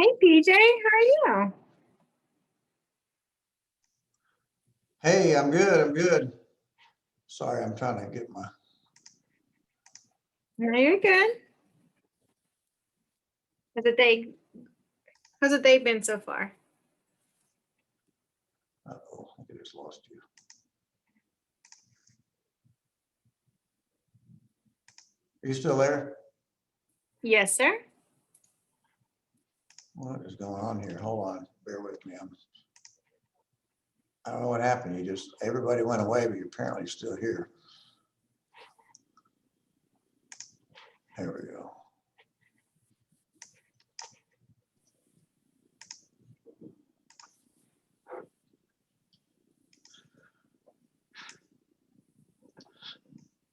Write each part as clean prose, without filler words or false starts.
Hey, PJ, how are you? Hey, I'm good. I'm good. Sorry, I'm trying to get my. No, you're good. How's the day? How's the day been so far? Uh-oh, I just lost you. Are you still there? Yes, sir. What is going on here? Hold on. Bear with me. I don't know what happened. Everybody went away, but you're apparently still here. There we go.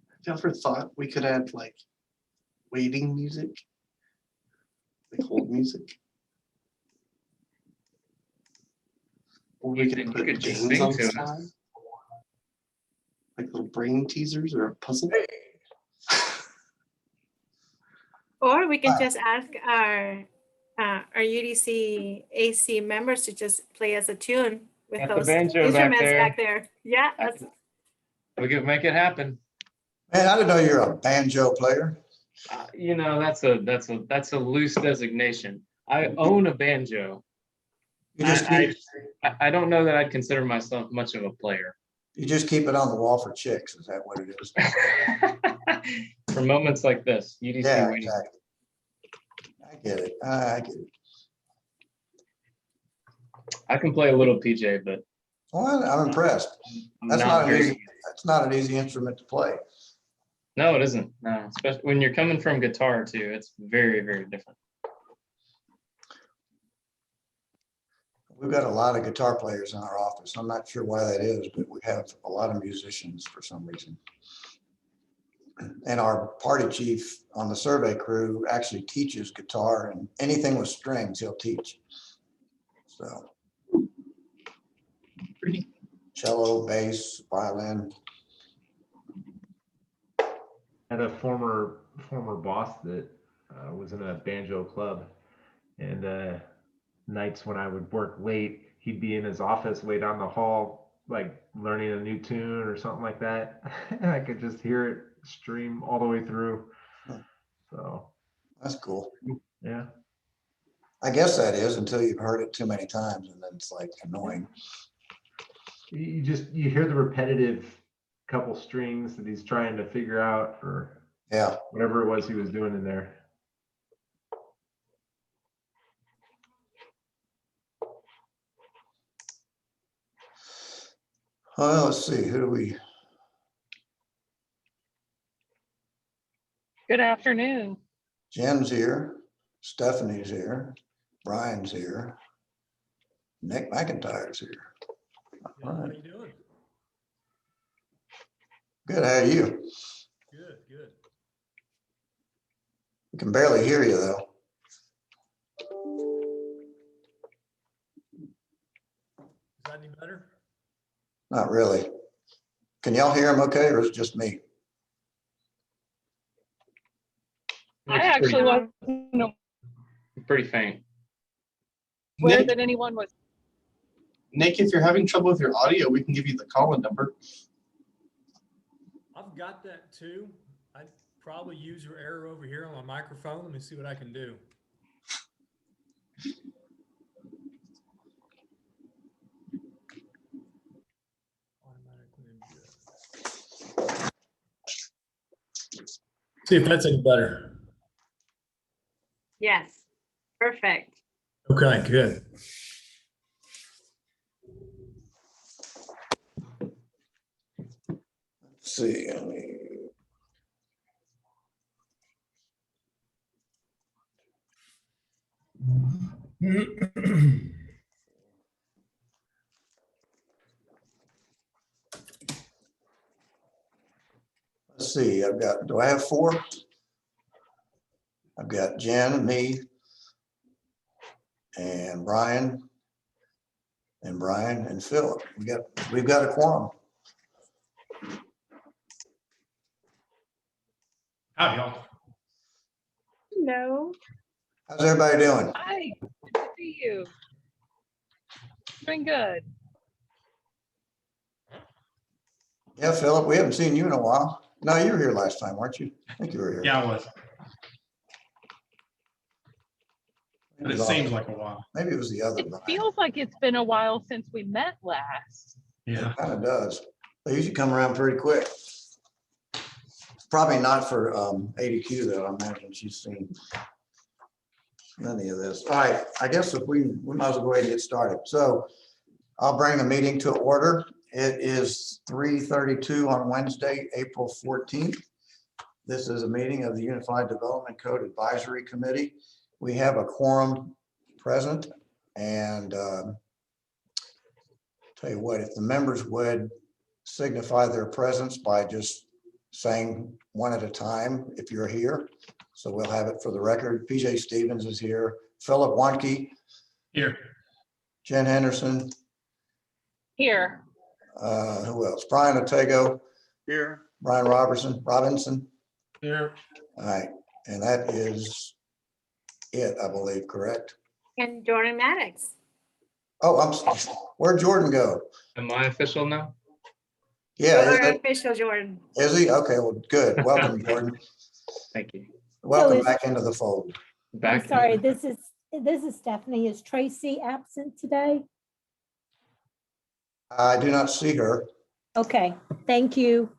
Have you ever thought we could add like waiting music? Like hold music? Or we could put just games sing on to the us. slide? Like little brain teasers or a puzzle? Or we can just ask our UDC AC members to just play us a tune with Got the those banjo instruments back back there. Yeah, that's We could make it happen. Man, I didn't know you're a banjo player. You know, that's a loose designation. I own a banjo. You just I don't know that I'd consider myself much of a player. you just keep it on the wall for chicks. Is that what it is? For moments like this, UDC Yeah, waiting. exactly. I get it. I get it. I can play a little PJ, but Well, I'm impressed. I'm That's not not an very. easy. That's not an easy instrument to play. No, it isn't. No, especially when you're coming from guitar too. It's very, very different. We've got a lot of guitar players in our office. I'm not sure why that is, but we have a lot of musicians for some reason. And our party chief on the survey crew actually teaches guitar, and anything with strings he'll teach. So Pretty. cello, bass, violin. Had a former boss that was in a banjo club, and nights when I would work late, he'd be in his office way down the hall, like learning a new tune or something like that. And I could just hear it stream all the way through. So That's cool. yeah. I guess that is until you've heard it too many times, and then it's like annoying. You hear the repetitive couple strings that he's trying to figure out, or Yeah. whatever it was he was doing in there. Well, let's see. Who do we? Good afternoon. Jen's here. Stephanie's here. Brian's here. Nick McIntyre's here. All right. How you doing? Good. How are you? Good, good. We can barely hear you though. Is that any better? Not really. Can y'all hear him okay, or is it just me? I actually wasn't Pretty faint. aware Nick, that anyone was. Nick, if you're having trouble with your audio, we can give you the call-in number. I've got that too. I'd probably use your error over here on my microphone. Let me see what I can do. See if that's any better. yes, perfect. Okay, good. Let's see. Let's see. Do I have 4? I've got Jen, me, and Brian, and Phillip. We've got a quorum. Howdy, y'all. Hello. How's everybody doing? Hi. see you. Doing good. Yeah, Philip, we haven't seen you in a while. No, you were here last time, weren't you? I think you were here. Yeah, I was. It But it was seems all- like a while. Maybe it was the other It night. feels like it's been a while since we met last. Yeah. It kind of does. They usually come around pretty quick. Probably not for ADQ though. I imagine she's seen any of this. All right, I guess if we might as well go ahead and get started. So I'll bring the meeting to order. It is 3:32 on Wednesday, April 14th. This is a meeting of the Unified Development Code Advisory Committee. We have a quorum present and tell you what, if the members would signify their presence by just saying one at a time if you're here. So we'll have it for the record. PJ Stevens is here. Phillip Wankey, Here. Jen Henderson, Here. who else? Brian Otego, Here. Brian Robinson. Here. All right, and that is it, I believe, correct? And Jordan Maddox. Oh, where'd Jordan go? Am I official now? Yeah, Our official Jordan. is he? Okay, well, good. Welcome, Jordan. Thank you. Welcome is- back into the fold. Back. I'm sorry, this is Stephanie. Is Tracy absent today? I do not see her. Okay, thank you.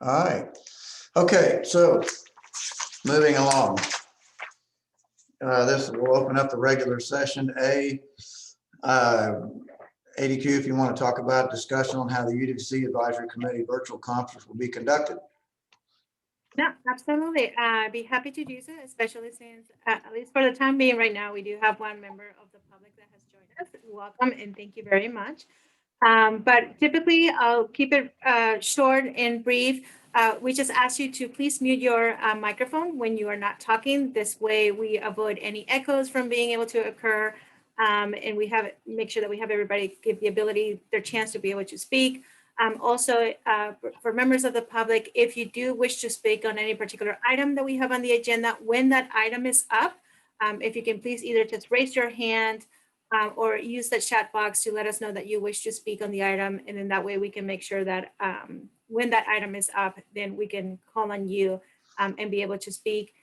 All right. Okay, so moving along. This will open up the regular session. ADQ, if you want to talk about discussion on how the UDC Advisory Committee virtual conference will be conducted. No, absolutely. I'd be happy to do so, especially since, at least for the time being right now, we do have one member of the public that has joined us. Welcome and thank you very much. But typically, I'll keep it short and brief. We just ask you to please mute your microphone when you are not talking. This way we avoid any echoes from being able to occur. And we make sure that we have everybody give their chance to be able to speak. Also, for members of the public, if you do wish to speak on any particular item that we have on the agenda, when that item is up, if you can please either just raise your hand or use the chat box to let us know that you wish to speak on the item. And then that way we can make sure that when that item is up, then we can call on you and be able to speak.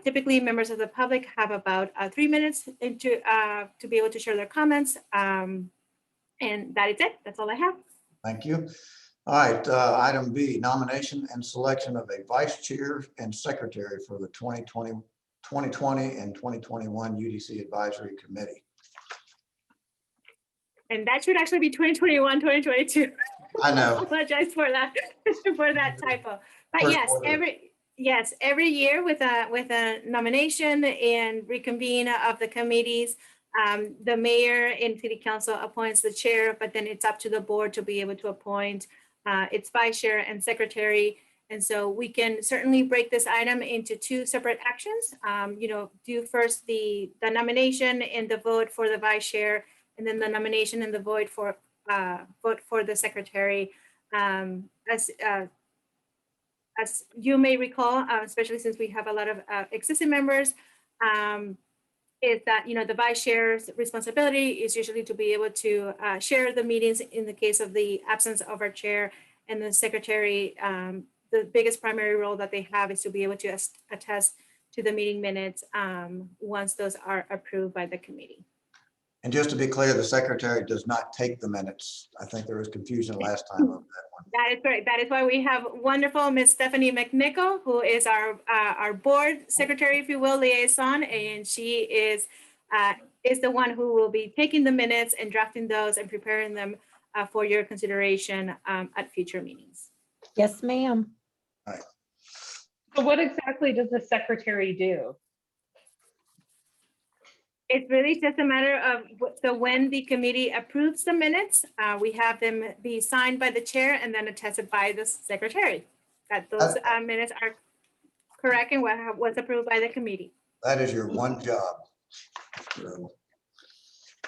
Typically, members of the public have about 3 minutes to be able to share their comments. And that is it. That's all I have. Thank you. All right, item B, nomination and selection of a vice chair and secretary for the 2020 and 2021 UDC Advisory Committee. And that should actually be 2021, 2022. I know. Apologize for that, for that typo. But First yes, order. every year with a nomination and reconvene of the committees, the mayor and city council appoints the chair, but then it's up to the board to be able to appoint its vice chair and secretary. And so we can certainly break this item into two separate actions. Do first the nomination and the vote for the vice chair, and then the nomination and the vote for the secretary. As you may recall, especially since we have a lot of existing members, is that the vice chair's responsibility is usually to be able to share the meetings in the case of the absence of our chair, and the secretary, the biggest primary role that they have is to be able to attest to the meeting minutes once those are approved by the committee. And just to be clear, the secretary does not take the minutes. I think there was confusion last time of that one. That is correct. That is why we have wonderful Miss Stephanie McNichol, who is our board secretary, if you will, liaison, and she is the one who will be taking the minutes and drafting those and preparing them for your consideration at future meetings. Yes, ma'am. So what exactly does the secretary do? It's really just a matter of, so when the committee approves the minutes, we have them be signed by the chair and then attested by the secretary, that those minutes are correct and what was approved by the committee. That is your one job.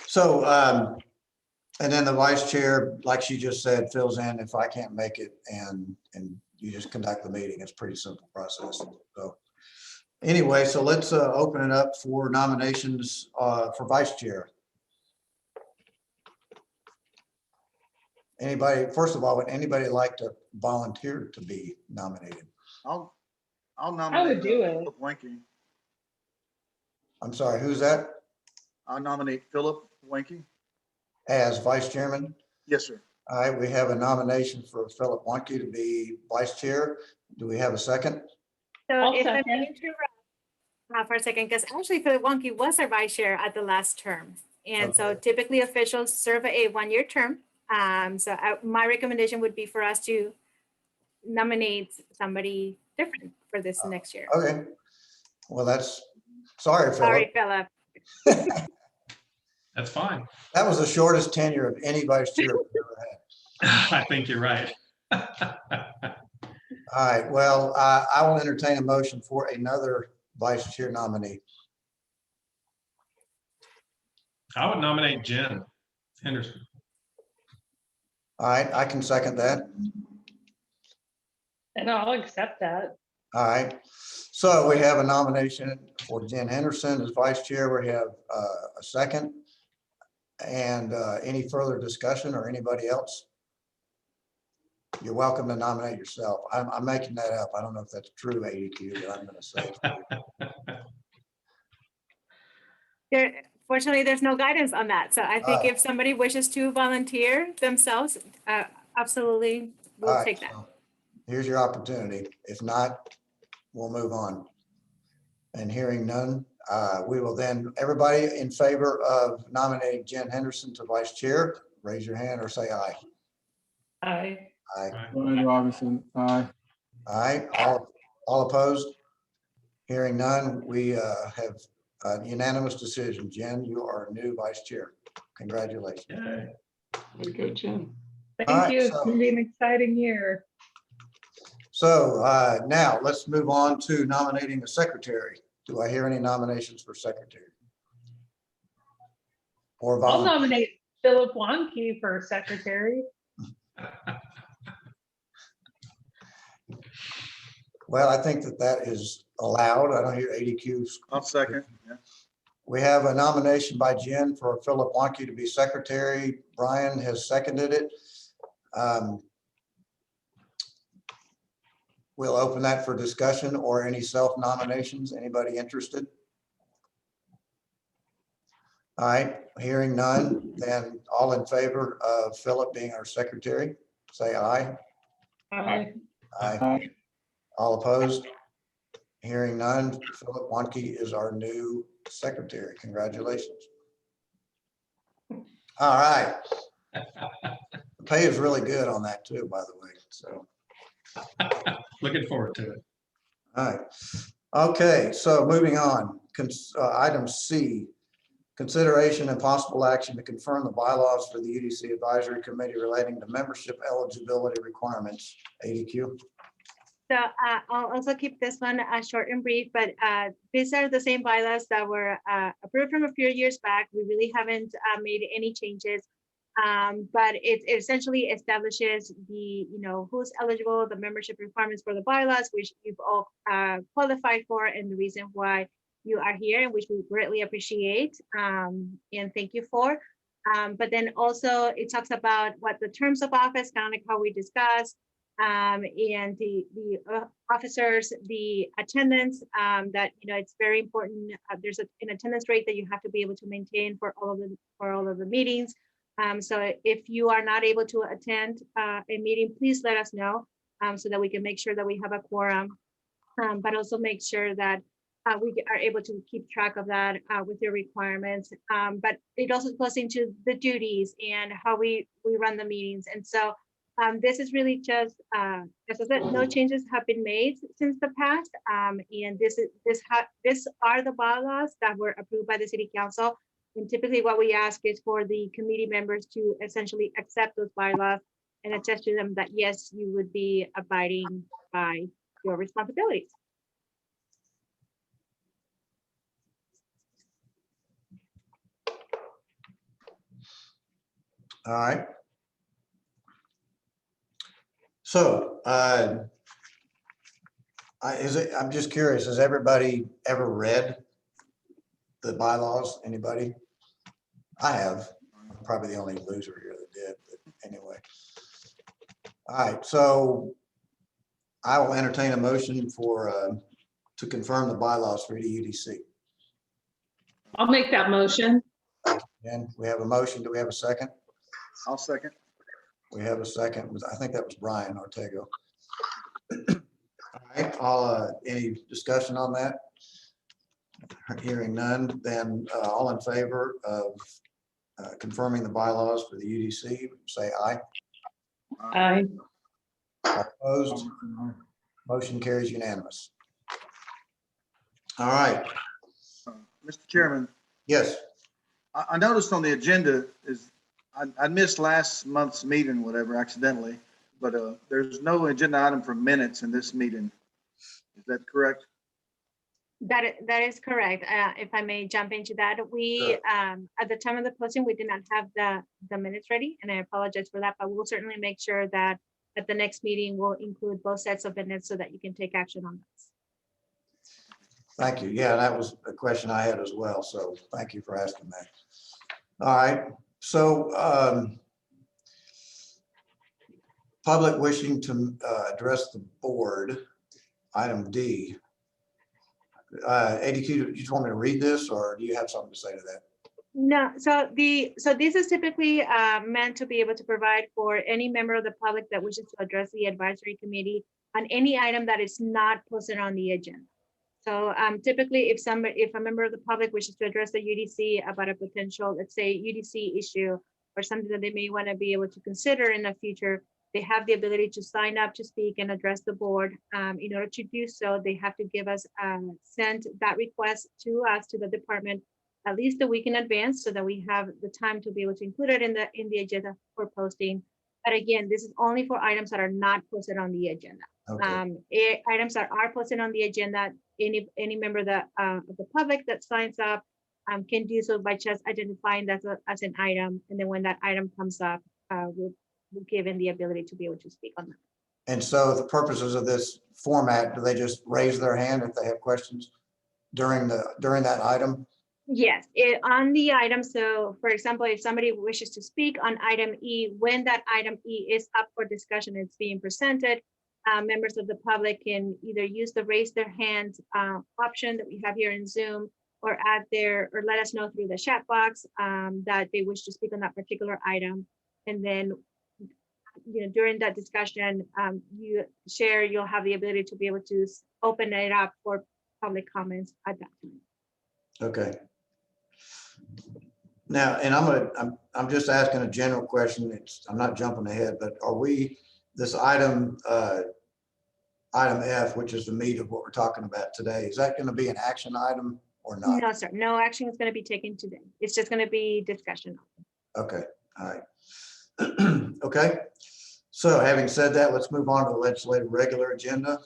So, and then the vice chair, like she just said, fills in if I can't make it, and you just conduct the meeting. It's a pretty simple process. So, Anyway, so let's open it up for nominations for vice chair. Anybody, first of all, would anybody like to volunteer to be nominated? I'll I nominate would do it. Phillip Wankey. I'm sorry, who's that? I'll nominate Phillip Wankey. As vice chairman? Yes, sir. All right, we have a nomination for Phillip Wankey to be vice chair. Do we have a second? So I'll if I second. may interrupt for a second, because actually Phillip Wankey was our vice chair at the last term. And so Okay. typically officials serve a one-year term. So my recommendation would be for us to nominate somebody different for this next year. Okay. Well, that's, sorry, Sorry, Phillip. Phillip. That's fine. That was the shortest tenure of any vice chair we've ever had. I think you're right. All right, well, I will entertain a motion for another vice chair nominee. I would nominate Jen Henderson. All right, I can second that. And I'll accept that. All right, so we have a nomination for Jen Henderson as vice chair. We have a second. And any further discussion or anybody else? You're welcome to nominate yourself. I'm making that up. I don't know if that's true, ADQ, but I'm going to say it. Fortunately, there's no guidance on that. So I think Ah. if somebody wishes to volunteer themselves, absolutely, All we'll right, take that. so here's your opportunity. If not, we'll move on. And hearing none, we will then, everybody in favor of nominating Jen Henderson to vice chair, raise your hand or say aye. Aye. Aye. Brian Robinson, aye. Aye. All opposed? Hearing none, we have a unanimous decision. Jen, you are new vice chair. Congratulations. Yay. Way to go, Jim. Thank All right, you. It's so- gonna be an exciting year. So now let's move on to nominating a secretary. Do I hear any nominations for secretary? Or I'll volunteer? nominate Phillip Wankey for secretary. Well, I think that is allowed. I don't hear ADQs. I'll second. Yeah. We have a nomination by Jen for Phillip Wankey to be secretary. Brian has seconded it. We'll open that for discussion or any self-nominations. Anybody interested? All right, hearing none, then all in favor of Phillip being our secretary, say aye. Aye. Aye. Aye. All opposed? Hearing none, Phillip Wankey is our new secretary. Congratulations. All right. The pay is really good on that too, by the way, so. Looking forward to it. All right. Okay, so moving on, item C, consideration and possible action to confirm the bylaws for the UDC Advisory Committee relating to membership eligibility requirements. ADQ. So I'll also keep this one short and brief, but these are the same bylaws that were approved from a few years back. We really haven't made any changes. But it essentially establishes the, who's eligible, the membership requirements for the bylaws, which you've all qualified for, and the reason why you are here, and which we greatly appreciate and thank you for. But then also it talks about what the terms of office, kind of like how we discussed, and the officers, the attendance, that it's very important. There's an attendance rate that you have to be able to maintain for all of the meetings. So if you are not able to attend a meeting, please let us know so that we can make sure that we have a quorum, but also make sure that we are able to keep track of that with your requirements. But it also goes into the duties and how we run the meetings. And so this is really just, as I said, no changes have been made since the past. And these are the bylaws that were approved by the City Council. And typically what we ask is for the committee members to essentially accept those bylaws and attest to them that, yes, you would be abiding by your responsibilities. All right. So I'm just curious, has everybody ever read the bylaws? Anybody? I have. I'm probably the only loser here that did, but anyway. All right, so I will entertain a motion to confirm the bylaws for the UDC. I'll make that motion. And we have a motion. Do we have a second? I'll second. We have a second. I think that was Brian Ortega. All right, any discussion on that? Hearing none, then all in favor of confirming the bylaws for the UDC, say aye. Aye. All opposed, motion carries unanimous. All right, Mr. Chairman, yes, I noticed on the agenda is, I missed last month's meeting, whatever, accidentally, but there's no agenda item for minutes in this meeting. Is that correct? That is correct. If I may jump into that, we, at the time of the posting, we did not have the minutes ready, and I apologize for that, but we'll certainly make sure that at the next meeting, we'll include both sets of minutes so that you can take action on this. thank you. Yeah, that was a question I had as well, so thank you for asking that. All right, so public wishing to address the board, item D. ADQ, do you just want me to read this, or do you have something to say to that? No, so this is typically meant to be able to provide for any member of the public that wishes to address the advisory committee on any item that is not posted on the agenda. So typically, if a member of the public wishes to address the UDC about a potential, let's say, UDC issue or something that they may want to be able to consider in the future, they have the ability to sign up to speak and address the board. In order to do so, they have to give us, send that request to us, to the department, at least a week in advance so that we have the time to be able to include it in the agenda for posting. But again, this is only for items that are not posted on the agenda. Okay. Items that are posted on the agenda, any member of the public that signs up can do so by just identifying that as an item. And then when that item comes up, we'll given the ability to be able to speak on that. And so the purposes of this format, do they just raise their hand if they have questions during that item? Yes, on the item. So for example, if somebody wishes to speak on item E, when that item E is up for discussion, it's being presented, members of the public can either use the raise their hand option that we have here in Zoom, or let us know through the chat box that they wish to speak on that particular item. And then during that discussion, you'll have the ability to be able to open it up for public comments at that time. Okay. Now, and I'm just asking a general question. I'm not jumping ahead, but are we, this item F, which is the meat of what we're talking about today, is that going to be an action item or not? No, sir. No action is going to be taken today. It's just going to be discussion. Okay. All right. Okay. So having said that, let's move on to the legislative regular agenda.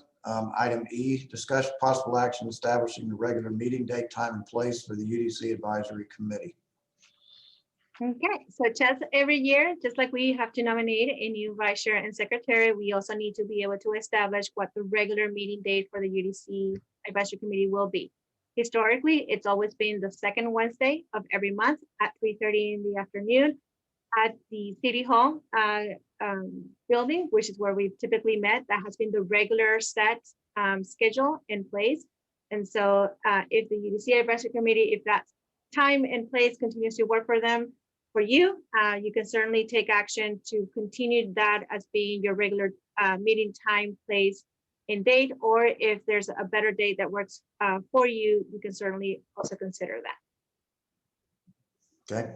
Item E, discuss possible action establishing the regular meeting date, time, and place for the UDC Advisory Committee. Okay, so just every year, just like we have to nominate a new vice chair and secretary, we also need to be able to establish what the regular meeting date for the UDC Advisory Committee will be. Historically, it's always been the second Wednesday of every month at 3:30 in the afternoon at the City Hall building, which is where we've typically met. That has been the regular set schedule in place. And so if the UDC Advisory Committee, if that time and place continues to work for them, for you, you can certainly take action to continue that as being your regular meeting time, place, and date, or if there's a better date that works for you, you can certainly also consider that. Okay.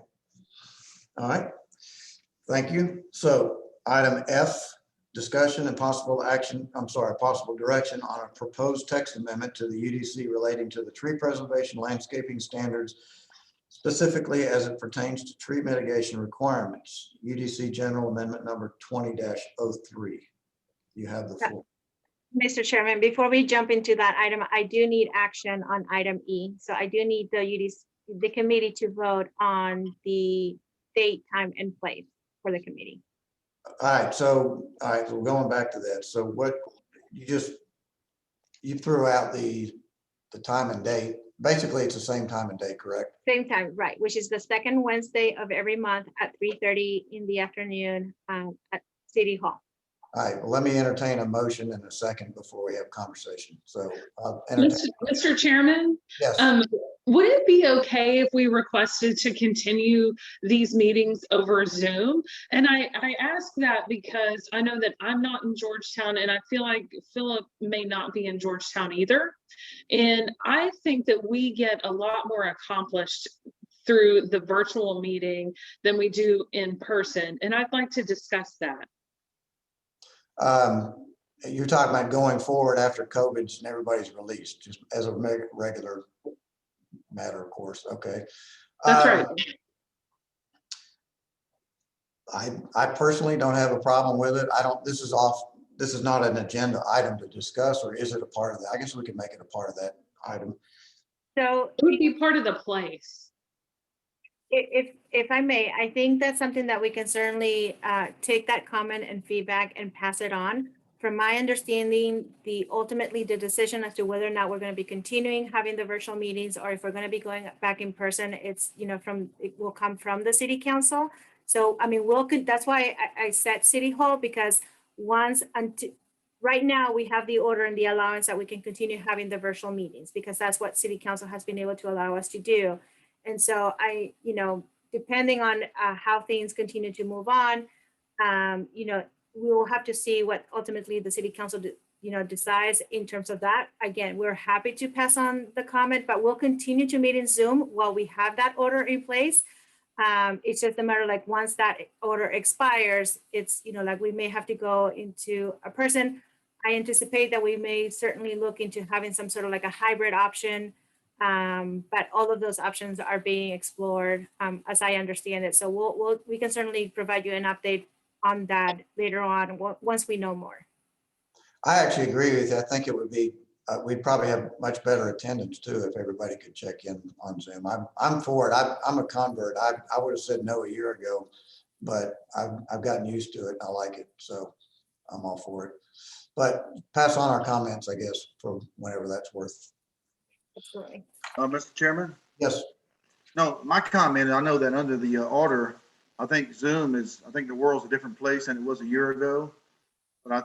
All right. Thank you. So item F, discussion and possible action, possible direction on a proposed text amendment to the UDC relating to the tree preservation landscaping standards, specifically as it pertains to tree mitigation requirements, UDC General Amendment number 20-03. You have the floor. Mr. Chairman, before we jump into that item, I do need action on item E. So I do need the UDC, the committee to vote on the date, time, and place for the committee. All right, so we're going back to that. So what you just, you threw out the time and date. Basically, it's the same time and date, correct? Same time, right, which is the second Wednesday of every month at 3:30 in the afternoon at City Hall. All right, well, let me entertain a motion in a second before we have conversation. So I'll entertain. Mr. Chairman, Yes, would it be okay if we requested to continue these meetings over Zoom? And I ask that because I know that I'm not in Georgetown, and I feel like Phillip may not be in Georgetown either. And I think that we get a lot more accomplished through the virtual meeting than we do in person. And I'd like to discuss that. you're talking about going forward after COVID's and everybody's released, just as a regular matter, of course. Okay. That's right. I personally don't have a problem with it. This is not an agenda item to discuss, or is it a part of that? I guess we can make it a part of that item. So It would be part of the place. if I may, I think that's something that we can certainly take that comment and feedback and pass it on. From my understanding, ultimately the decision as to whether or not we're going to be continuing having the virtual meetings or if we're going to be going back in person, it will come from the city council. So, I mean, that's why I said City Hall, because right now we have the order and the allowance that we can continue having the virtual meetings, because that's what city council has been able to allow us to do. And so depending on how things continue to move on, we will have to see what ultimately the city council, decides in terms of that. Again, we're happy to pass on the comment, but we'll continue to meet in Zoom while we have that order in place. It's just a matter like once that order expires, it's, like we may have to go into a person. I anticipate that we may certainly look into having some sort of like a hybrid option. But all of those options are being explored as I understand it. So we can certainly provide you an update on that later on once we know more. I actually agree with you. I think it would be, we'd probably have much better attendance too if everybody could check in on Zoom. I'm for it. I'm a convert. I would have said no a year ago, but I've gotten used to it and I like it. So I'm all for it. But pass on our comments, I guess, for whenever that's worth. Absolutely. Mr. Chairman? Yes. No, my comment, I know that under the order, I think I think the world's a different place than it was a year ago. But I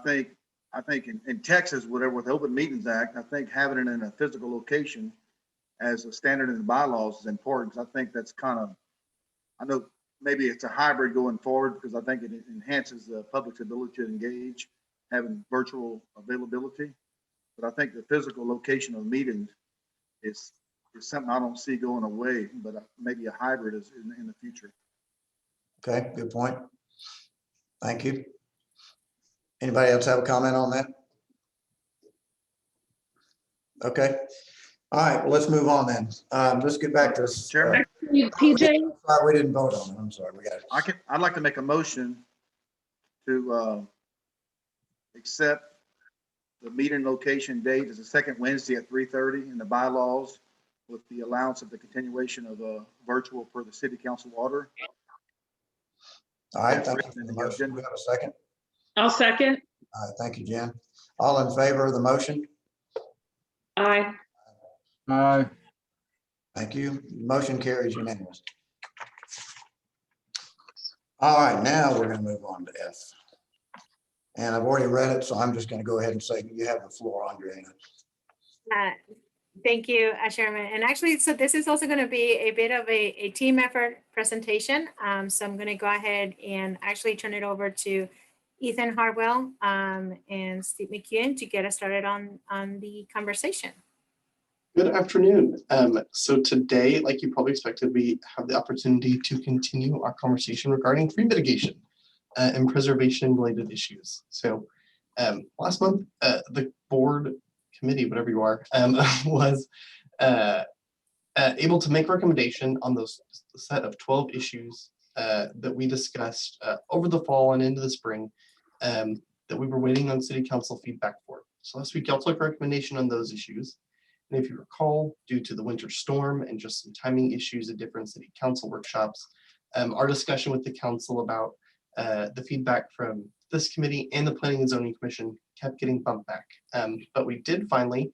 think in Texas, whatever, with the Open Meetings Act, I think having it in a physical location as a standard in the bylaws is important, because I think that's I know maybe it's a hybrid going forward, because I think it enhances the public's ability to engage, having virtual availability. But I think the physical location of meetings is something I don't see going away, but maybe a hybrid is in the future. Okay, good point. Thank you. Anybody else have a comment on that? Okay. All right, well, let's move on then. Let's get back to this. Chairman? PJ, Sorry, we didn't vote on it. I'm sorry, we got it. I'd like to make a motion to accept the meeting location date as the second Wednesday at 3:30 in the bylaws, with the allowance of the continuation of virtual per the city council order. All right, thank you for the motion. We have a second. I'll second. All right, thank you, Jen. All in favor of the motion? Aye. Aye. Thank you. Motion carries unanimous. All right, now we're going to move on to F. And I've already read it, so I'm just going to go ahead and say you have the floor, Andreina. Thank you, Chairman. And actually, so this is also going to be a bit of a team effort presentation. So I'm going to go ahead and actually turn it over to Ethan Harwell and Steve McEwen to get us started on the conversation. Good afternoon. So today, like you probably expected, we have the opportunity to continue our conversation regarding tree mitigation and preservation related issues. So last month, the board committee, whatever you are, was able to make recommendation on those set of 12 issues that we discussed over the fall and into the spring that we were waiting on city council feedback for. So last week, y'all took recommendation on those issues. And if you recall, due to the winter storm and just some timing issues at different city council workshops, our discussion with the council about the feedback from this committee and the Planning and Zoning Commission kept getting bumped back. But we did finally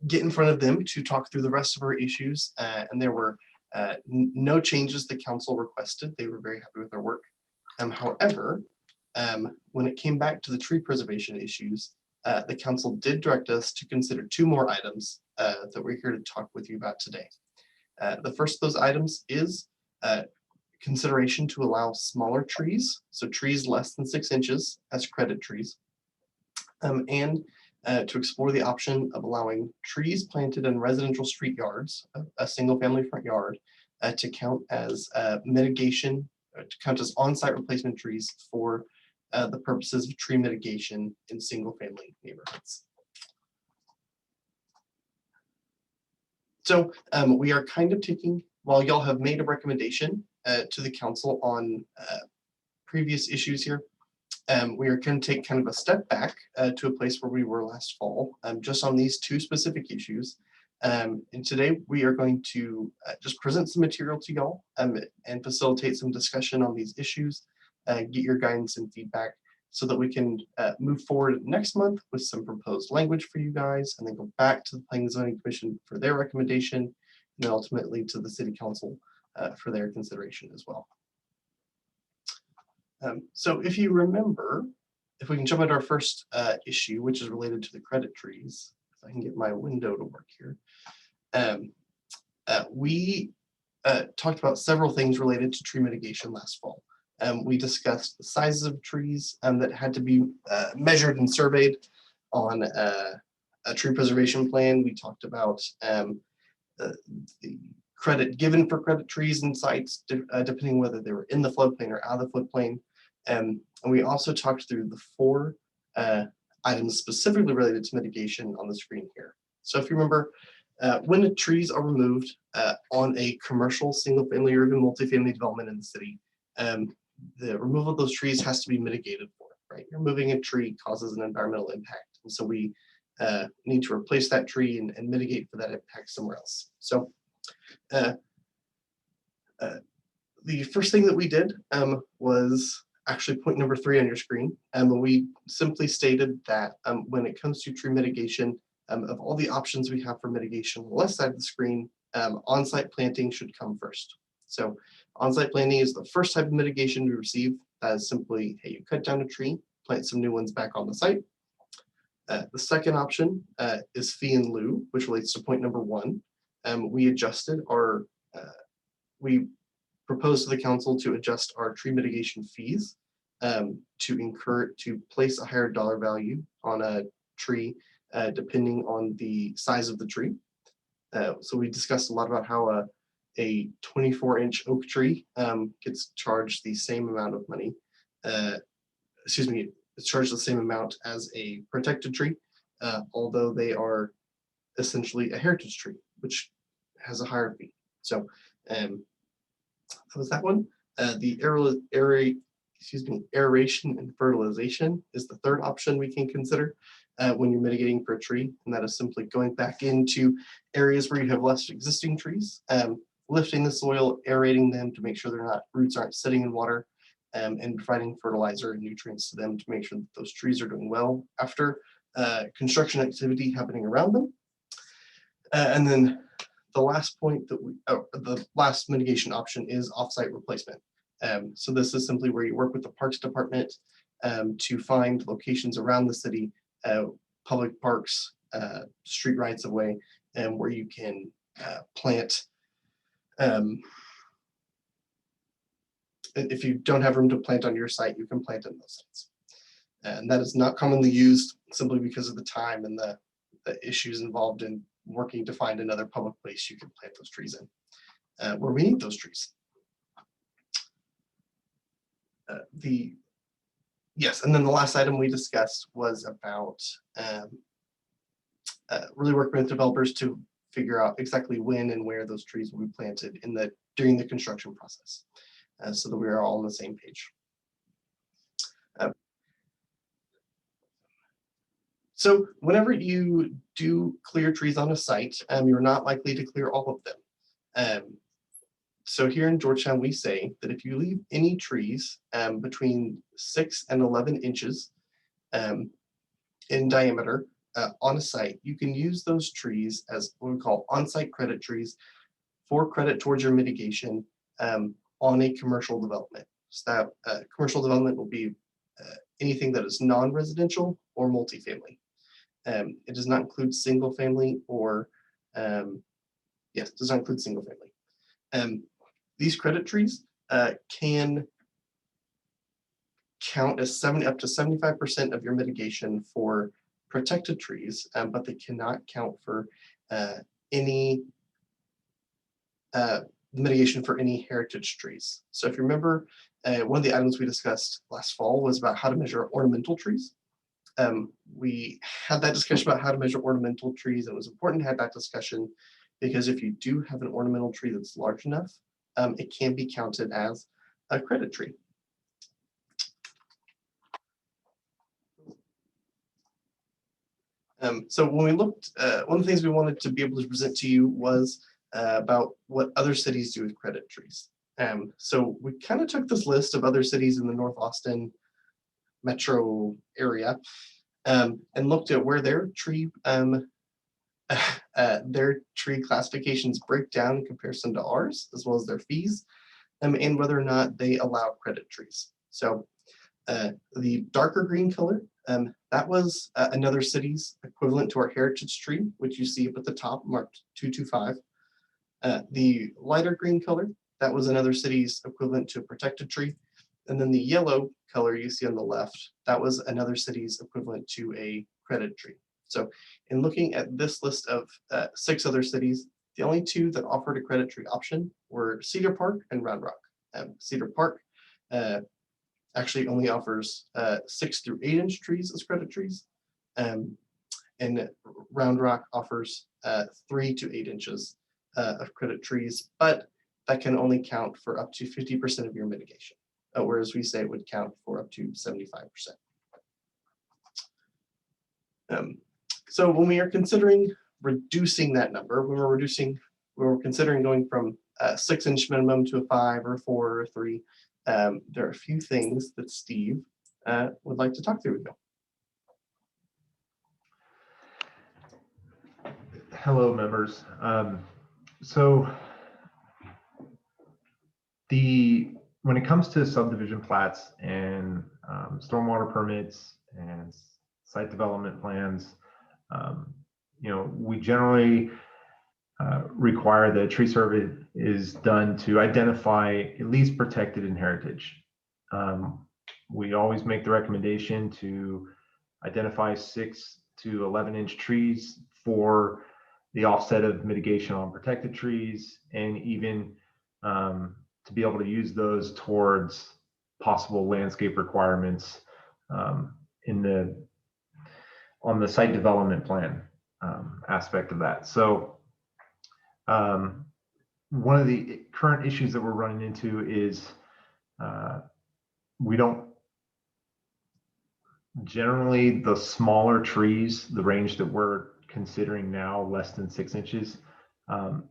get in front of them to talk through the rest of our issues, and there were no changes the council requested. They were very happy with their work. However, when it came back to the tree preservation issues, the council did direct us to consider 2 more items that we're here to talk with you about today. The first of those items is consideration to allow smaller trees, so trees less than 6 inches as credit trees, and to explore the option of allowing trees planted in residential street yards, a single family front yard, to count as mitigation, to count as on-site replacement trees for the purposes of tree mitigation in single family neighborhoods. So we are kind of taking, while y'all have made a recommendation to the council on previous issues here, we are going to take kind of a step back to a place where we were last fall, just on these 2 specific issues. And today we are going to just present some material to y'all and facilitate some discussion on these issues, get your guidance and feedback so that we can move forward next month with some proposed language for you guys, and then go back to the Planning and Zoning Commission for their recommendation, and then ultimately to the City Council for their consideration as well. So if you remember, if we can jump into our first issue, which is related to the credit trees, if I can get my window to work here. We talked about several things related to tree mitigation last fall. We discussed the sizes of trees that had to be measured and surveyed on a tree preservation plan. We talked about the credit given for credit trees and sites, depending whether they were in the floodplain or out of the floodplain. And we also talked through the 4 items specifically related to mitigation on the screen here. So if you remember, when the trees are removed on a commercial single family or even multifamily development in the city, the removal of those trees has to be mitigated for, right? You're moving a tree causes an environmental impact. And so we need to replace that tree and mitigate for that impact somewhere else. So the first thing that we did was actually point number 3 on your screen. We simply stated that when it comes to tree mitigation, of all the options we have for mitigation on the left side of the screen, on-site planting should come first. So on-site planting is the first type of mitigation we receive. That is simply, hey, you cut down a tree, plant some new ones back on the site. The second option is fee in lieu, which relates to point number 1. We adjusted our, we proposed to the council to adjust our tree mitigation fees to place a higher dollar value on a tree depending on the size of the tree. So we discussed a lot about how a 24-inch oak tree gets charged the same amount of money. It's charged the same amount as a protected tree, although they are essentially a heritage tree, which has a higher fee. So that was that one. The aeration and fertilization is the third option we can consider when you're mitigating for a tree, and that is simply going back into areas where you have less existing trees, lifting the soil, aerating them to make sure roots aren't sitting in water, and providing fertilizer and nutrients to them to make sure that those trees are doing well after construction activity happening around them. And then the last point that the last mitigation option is offsite replacement. So this is simply where you work with the Parks Department to find locations around the city, public parks, street rights of way, and where you can plant. If you don't have room to plant on your site, you can plant in those sites. And that is not commonly used simply because of the time and the issues involved in working to find another public place you can plant those trees in, where we need those trees. Yes, and then the last item we discussed was about really working with developers to figure out exactly when and where those trees will be planted during the construction process, so that we are all on the same page. So whenever you do clear trees on a site, you're not likely to clear all of them. So here in Georgetown, we say that if you leave any trees between 6 and 11 inches in diameter on a site, you can use those trees as what we call on-site credit trees for credit towards your mitigation on a commercial development. So that commercial development will be anything that is non-residential or multifamily. It does not include single family or yes, does not include single family. These credit trees can count as up to 75% of your mitigation for protected trees, but they cannot count for any mitigation for any heritage trees. So if you remember, one of the items we discussed last fall was about how to measure ornamental trees. We had that discussion about how to measure ornamental trees, and it was important to have that discussion because if you do have an ornamental tree that's large enough, it can be counted as a credit tree. So when we looked, one of the things we wanted to be able to present to you was about what other cities do with credit trees. So we kind of took this list of other cities in the North Austin metro area and looked at where their tree classifications break down in comparison to ours, as well as their fees, and whether or not they allow credit trees. So the darker green color, that was another city's equivalent to our heritage tree, which you see up at the top marked 225. The lighter green color, that was another city's equivalent to a protected tree. And then the yellow color you see on the left, that was another city's equivalent to a credit tree. So in looking at this list of 6 other cities, the only 2 that offered a credit tree option were Cedar Park and Round Rock. Cedar Park actually only offers 6 through 8 inch trees as credit trees. And Round Rock offers 3 to 8 inches of credit trees, but that can only count for up to 50% of your mitigation, whereas we say it would count for up to 75%. So when we are considering reducing that number, when we're considering going from a 6 inch minimum to a 5 or 4 or 3, there are a few things that Steve would like to talk through with you. Hello, members. So when it comes to subdivision plats and stormwater permits and site development plans, we generally require that a tree survey is done to identify at least protected and heritage. We always make the recommendation to identify 6 to 11 inch trees for the offset of mitigation on protected trees, and even to be able to use those towards possible landscape requirements on the site development plan aspect of that. So one of the current issues that we're running into is we don't generally, the smaller trees, the range that we're considering now, less than 6 inches,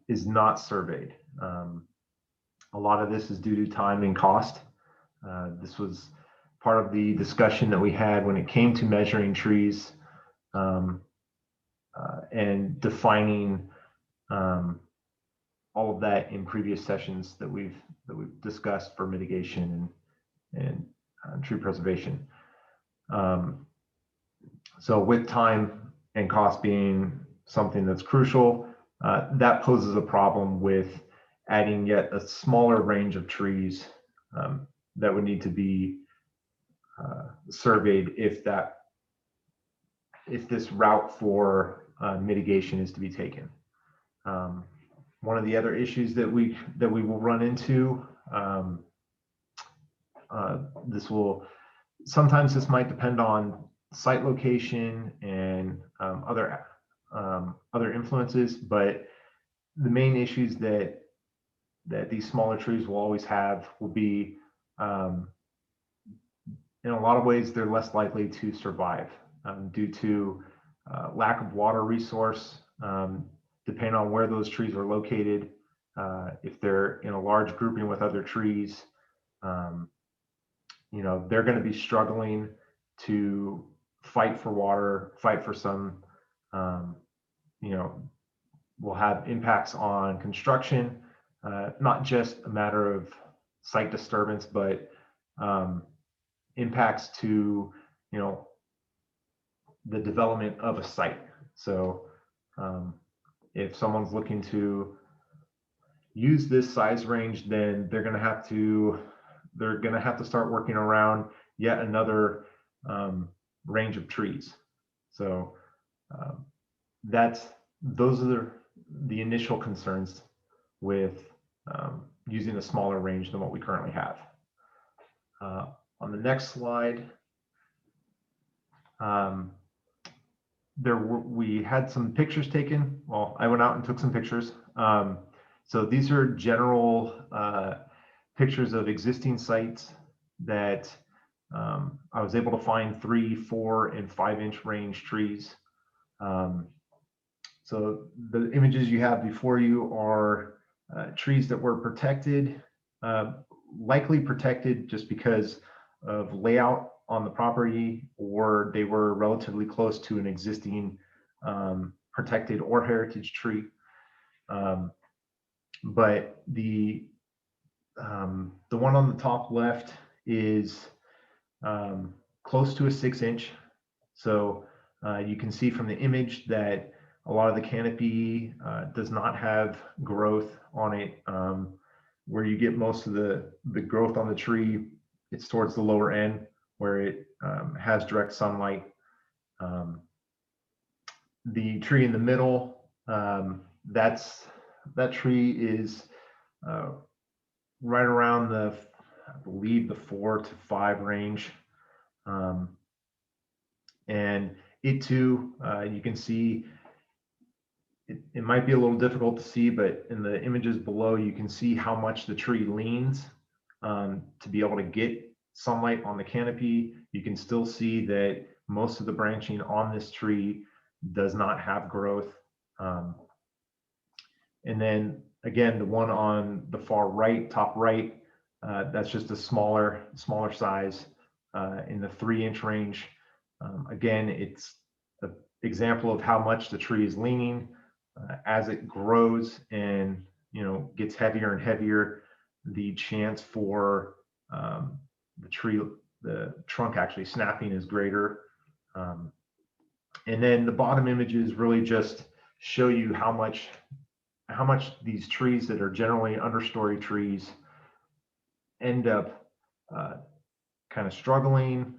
is not surveyed. A lot of this is due to time and cost. This was part of the discussion that we had when it came to measuring trees and defining all of that in previous sessions that we've discussed for mitigation and tree preservation. So with time and cost being something that's crucial, that poses a problem with adding yet a smaller range of trees that would need to be surveyed if this route for mitigation is to be taken. One of the other issues that we will run into, sometimes this might depend on site location and other influences, but the main issues that these smaller trees will always have will be, in a lot of ways, they're less likely to survive due to lack of water resource, depending on where those trees are located. if they're in a large grouping with other trees, you know, they're going to be struggling to fight for water, fight for some, you know, will have impacts on construction, not just a matter of site disturbance, but impacts to, you know, the development of a site. So if someone's looking to use this size range, then they're going to have to start working around yet another range of trees. So those are the initial concerns with using a smaller range than what we currently have. On the next slide, we had some pictures taken. Well, I went out and took some pictures. So these are general pictures of existing sites that I was able to find 3, 4, and 5-inch range trees. So the images you have before you are trees that were protected, likely protected just because of layout on the property, or they were relatively close to an existing protected or heritage tree. But the one on the top left is close to a 6-inch. So you can see from the image that a lot of the canopy does not have growth on it. Where you get most of the growth on the tree, it's towards the lower end where it has direct sunlight. The tree in the middle, that tree is right around I believe the 4 to 5 range. And it too, you can see, it might be a little difficult to see, but in the images below, you can see how much the tree leans to be able to get sunlight on the canopy. You can still see that most of the branching on this tree does not have growth. And then again, the one on the far right, top right, that's just a smaller size in the 3-inch range. Again, it's an example of how much the tree is leaning. As it grows and, you know, gets heavier and heavier, the chance for the trunk actually snapping is greater. And then the bottom images really just show you how much these trees that are generally understory trees end up kind of struggling,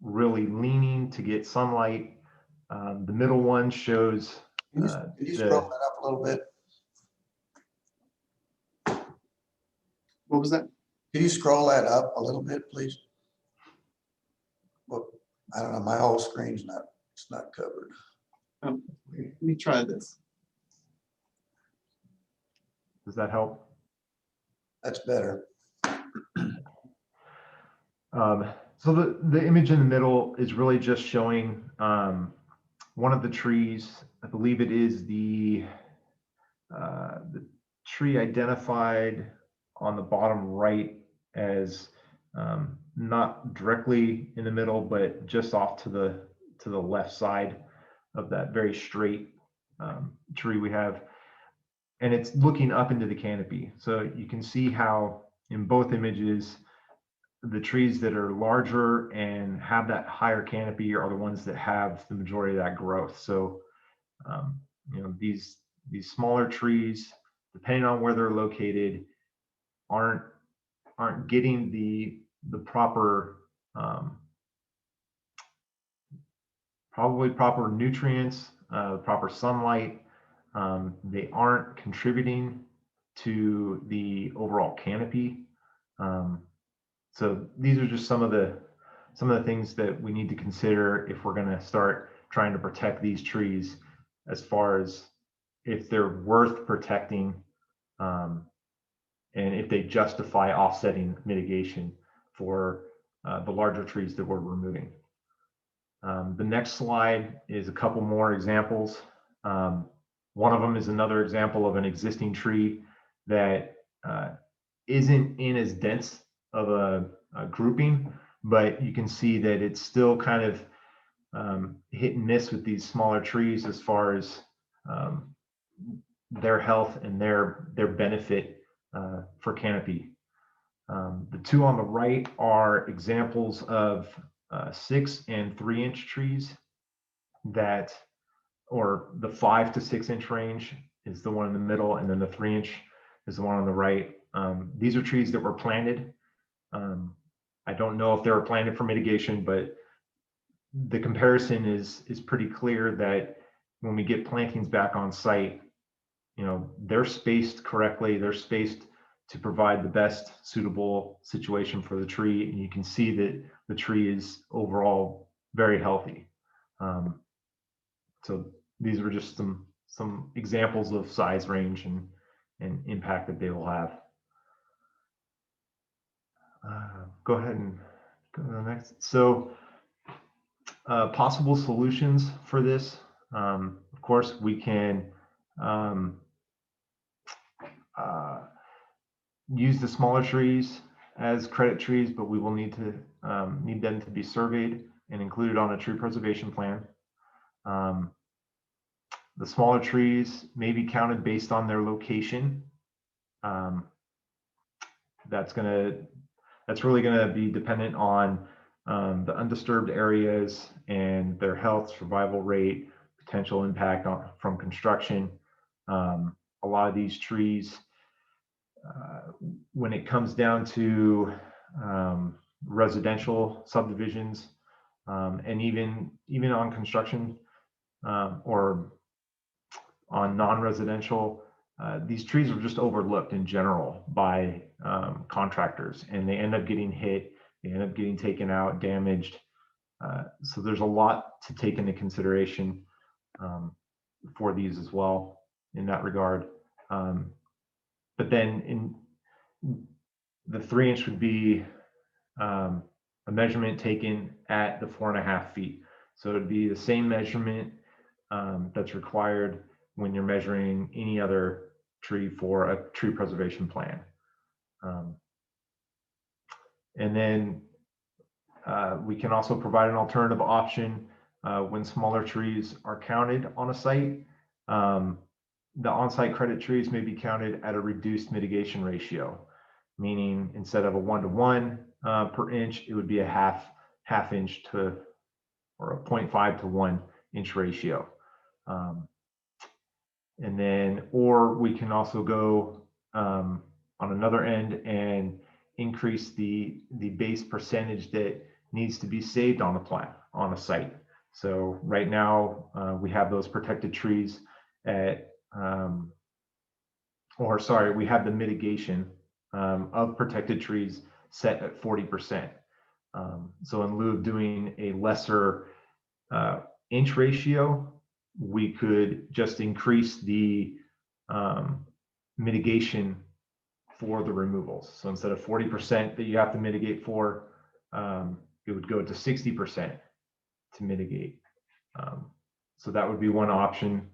really leaning to get sunlight. The middle one shows. Can you scroll that up a little bit? What was that? Can you scroll that up a little bit, please? Well, I don't know, my whole screen's it's not covered. Let me try this. Does that help? That's better. So the image in the middle is really just showing one of the trees. I believe it is the tree identified on the bottom right as not directly in the middle, but just off to the left side of that very straight tree we have. And it's looking up into the canopy. So you can see how in both images, the trees that are larger and have that higher canopy are the ones that have the majority of that growth. So, you know, these smaller trees, depending on where they're located, aren't getting the proper, probably proper nutrients, proper sunlight. They aren't contributing to the overall canopy. So these are just some of the things that we need to consider if we're going to start trying to protect these trees, as far as if they're worth protecting, and if they justify offsetting mitigation for the larger trees that we're removing. The next slide is a couple more examples. One of them is another example of an existing tree that isn't in as dense of a grouping, but you can see that it's still kind of hit and miss with these smaller trees as far as their health and their benefit for canopy. The two on the right are examples of 6 and 3 inch trees that, or the 5 to 6 inch range is the one in the middle, and then the 3 inch is the one on the right. These are trees that were planted. I don't know if they were planted for mitigation, but the comparison is pretty clear that when we get plantings back on site, you know, they're spaced correctly. They're spaced to provide the best suitable situation for the tree. And you can see that the tree is overall very healthy. So these were just some examples of size range and impact that they will have. Go ahead and go to the next. So possible solutions for this. Of course, we can use the smaller trees as credit trees, but we will need them to be surveyed and included on a tree preservation plan. The smaller trees may be counted based on their location. That's really going to be dependent on the undisturbed areas and their health, survival rate, potential impact from construction. A lot of these trees, when it comes down to residential subdivisions, and even on construction or on non-residential, these trees are just overlooked in general by contractors, and they end up getting hit, they end up getting taken out, damaged. So there's a lot to take into consideration for these as well in that regard. But then in the 3 inch would be a measurement taken at the 4.5 feet. So it'd be the same measurement that's required when you're measuring any other tree for a tree preservation plan. And then we can also provide an alternative option when smaller trees are counted on a site. The on-site credit trees may be counted at a reduced mitigation ratio, meaning instead of a 1-to-1 per inch, it would be a half inch to, or a 0.5 to 1 inch ratio. And then, or we can also go on another end and increase the base percentage that needs to be saved on the plant, on a site. So right now we have those protected trees at, we have the mitigation of protected trees set at 40%. So in lieu of doing a lesser inch ratio, we could just increase the mitigation for the removals. So instead of 40% that you have to mitigate for, it would go to 60% to mitigate. So that would be one option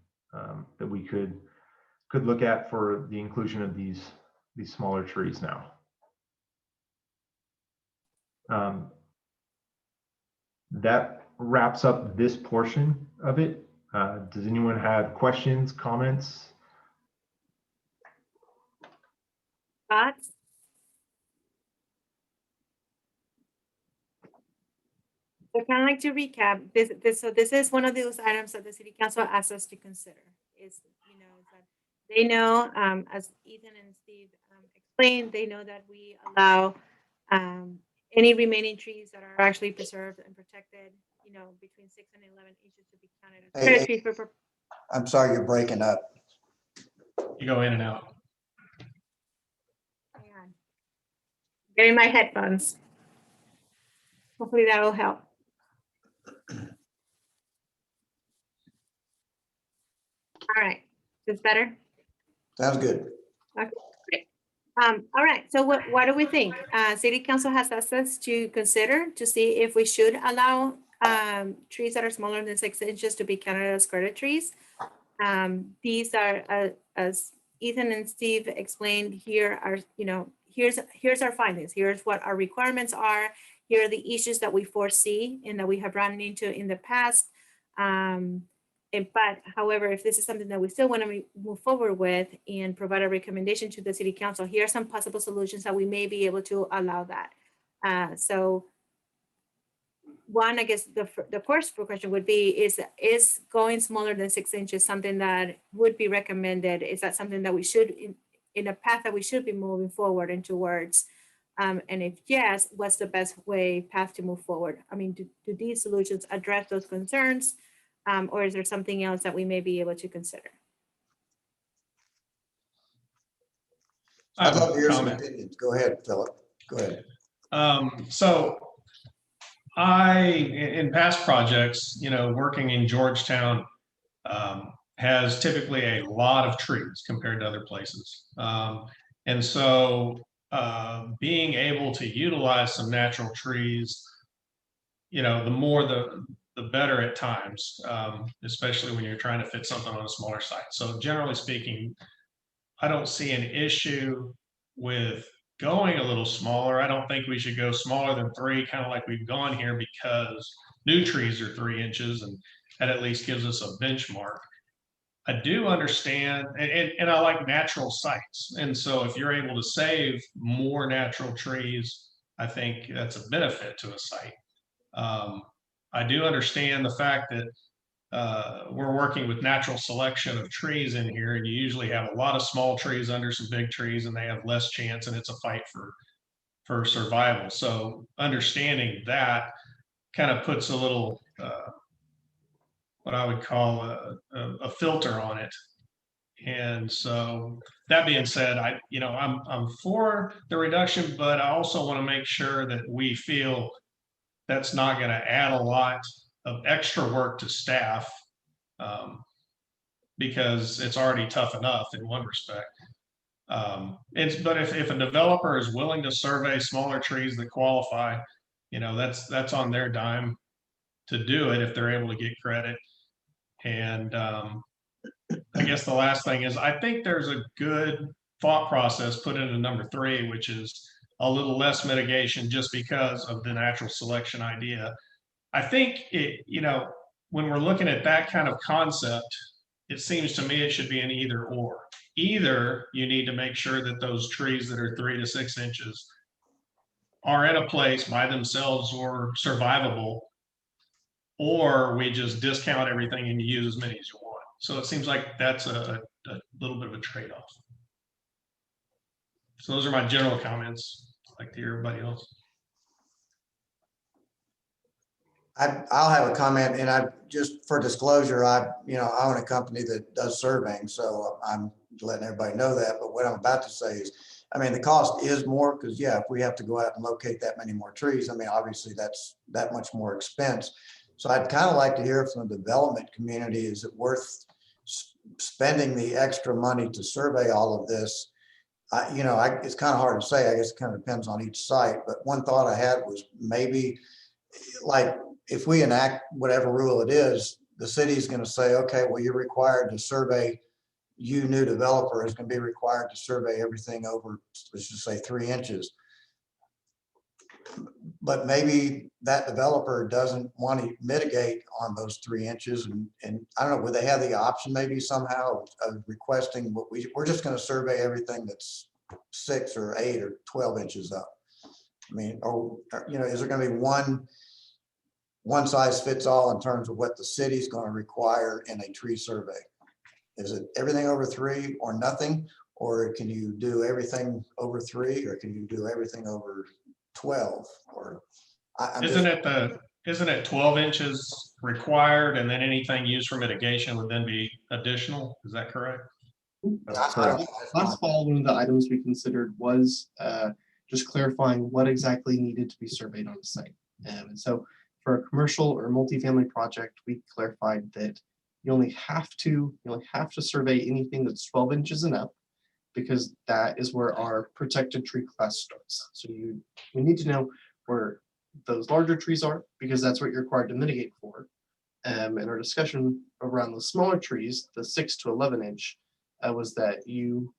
that we could look at for the inclusion of these smaller trees now. That wraps up this portion of it. Does anyone have questions, comments? Thoughts? So kind of like to recap, this is one of those items that the city council asked us to consider. Is, you know, that they know, as Ethan and Steve explained, they know that we allow any remaining trees that are actually preserved and protected, you know, between 6 and 11 inches to be counted as Hey, credit trees for. I'm sorry, you're breaking up. You go in and out. Hang on. Getting my headphones. Hopefully that will help. All right, is this better? Sounds good. Okay, great. All right, so what do we think? City council has asked us to consider to see if we should allow trees that are smaller than 6 inches to be counted as credit trees. These are, as Ethan and Steve explained, here are, here's our findings, here's what our requirements are, here are the issues that we foresee and that we have run into in the past. But however, if this is something that we still want to move forward with and provide a recommendation to the city council, here are some possible solutions that we may be able to allow that. So one, I guess the first question would be, is going smaller than 6 inches something that would be recommended? Is that something that we should, in a path that we should be moving forward and towards? And if yes, what's the best path to move forward? I mean, do these solutions address those concerns? Or is there something else that we may be able to consider? I'd I have love to a hear some comment. opinions. Go ahead, Phillip. Go ahead. So in past projects, working in Georgetown, has typically a lot of trees compared to other places. And so being able to utilize some natural trees, the more the better at times, especially when you're trying to fit something on a smaller site. So generally speaking, I don't see an issue with going a little smaller. I don't think we should go smaller than 3, kind of like we've gone here, because new trees are 3 inches, and that at least gives us a benchmark. I do understand, and I like natural sites. And so if you're able to save more natural trees, I think that's a benefit to a site. I do understand the fact that we're working with natural selection of trees in here, and you usually have a lot of small trees under some big trees, and they have less chance, and it's a fight for survival. So understanding that kind of puts a little what I would call a filter on it. And so that being said, I'm for the reduction, but I also want to make sure that we feel that's not going to add a lot of extra work to staff, because it's already tough enough in one respect. But if a developer is willing to survey smaller trees that qualify, that's on their dime to do it if they're able to get credit. And I guess the last thing is, I think there's a good thought process put into number 3, which is a little less mitigation just because of the natural selection idea. I think when we're looking at that kind of concept, it seems to me it should be an either or. Either you need to make sure that those trees that are 3 to 6 inches are in a place by themselves or survivable, or we just discount everything and you use as many as you want. So it seems like that's a little bit of a trade-off. So those are my general comments. I'd like to hear everybody else. I'll have a comment, and just for disclosure, I own a company that does surveying, so I'm letting everybody know that. But what I'm about to say is, the cost is more because, if we have to go out and locate that many more trees, obviously that's that much more expense. So I'd kind of like to hear from the development community, is it worth spending the extra money to survey all of this? It's kind of hard to say. I guess it kind of depends on each site. But one thought I had was maybe, like, if we enact whatever rule it is, the city's going to say, okay, well, you're required to survey, new developer is going to be required to survey everything over, let's just say 3 inches. But maybe that developer doesn't want to mitigate on those 3 inches. And I don't know, would they have the option maybe somehow of requesting we're just going to survey everything that's 6 or 8 or 12 inches up? Is there going to be one size fits all in terms of what the city's going to require in a tree survey? Is it everything over 3 or nothing? Or can you do everything over 3, or can you do everything over 12? Or Isn't it 12 inches required, and then anything used for mitigation would then be additional? Is that correct? Last fall, one of the items we considered was just clarifying what exactly needed to be surveyed on the site. And so for a commercial or multifamily project, we clarified that you only have to survey anything that's 12 inches and up, because that is where our protected tree class starts. So we need to know where those larger trees are, because that's what you're required to mitigate for. And our discussion around the smaller trees, the 6 to 11 inch, was that you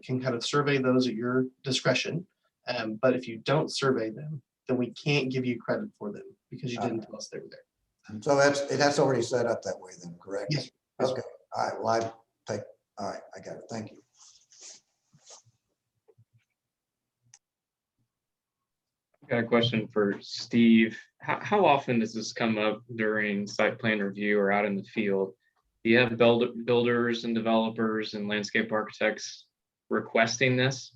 can kind of survey those at your discretion. But if you don't survey them, then we can't give you credit for them because you didn't tell us they were there. So that's already set up that way then, correct? Yes. Yes, Okay, all right, well, all right, I got it, thank you. Got a question for Steve. How often does this come up during site plan review or out in the field? Do you have builders and developers and landscape architects requesting this?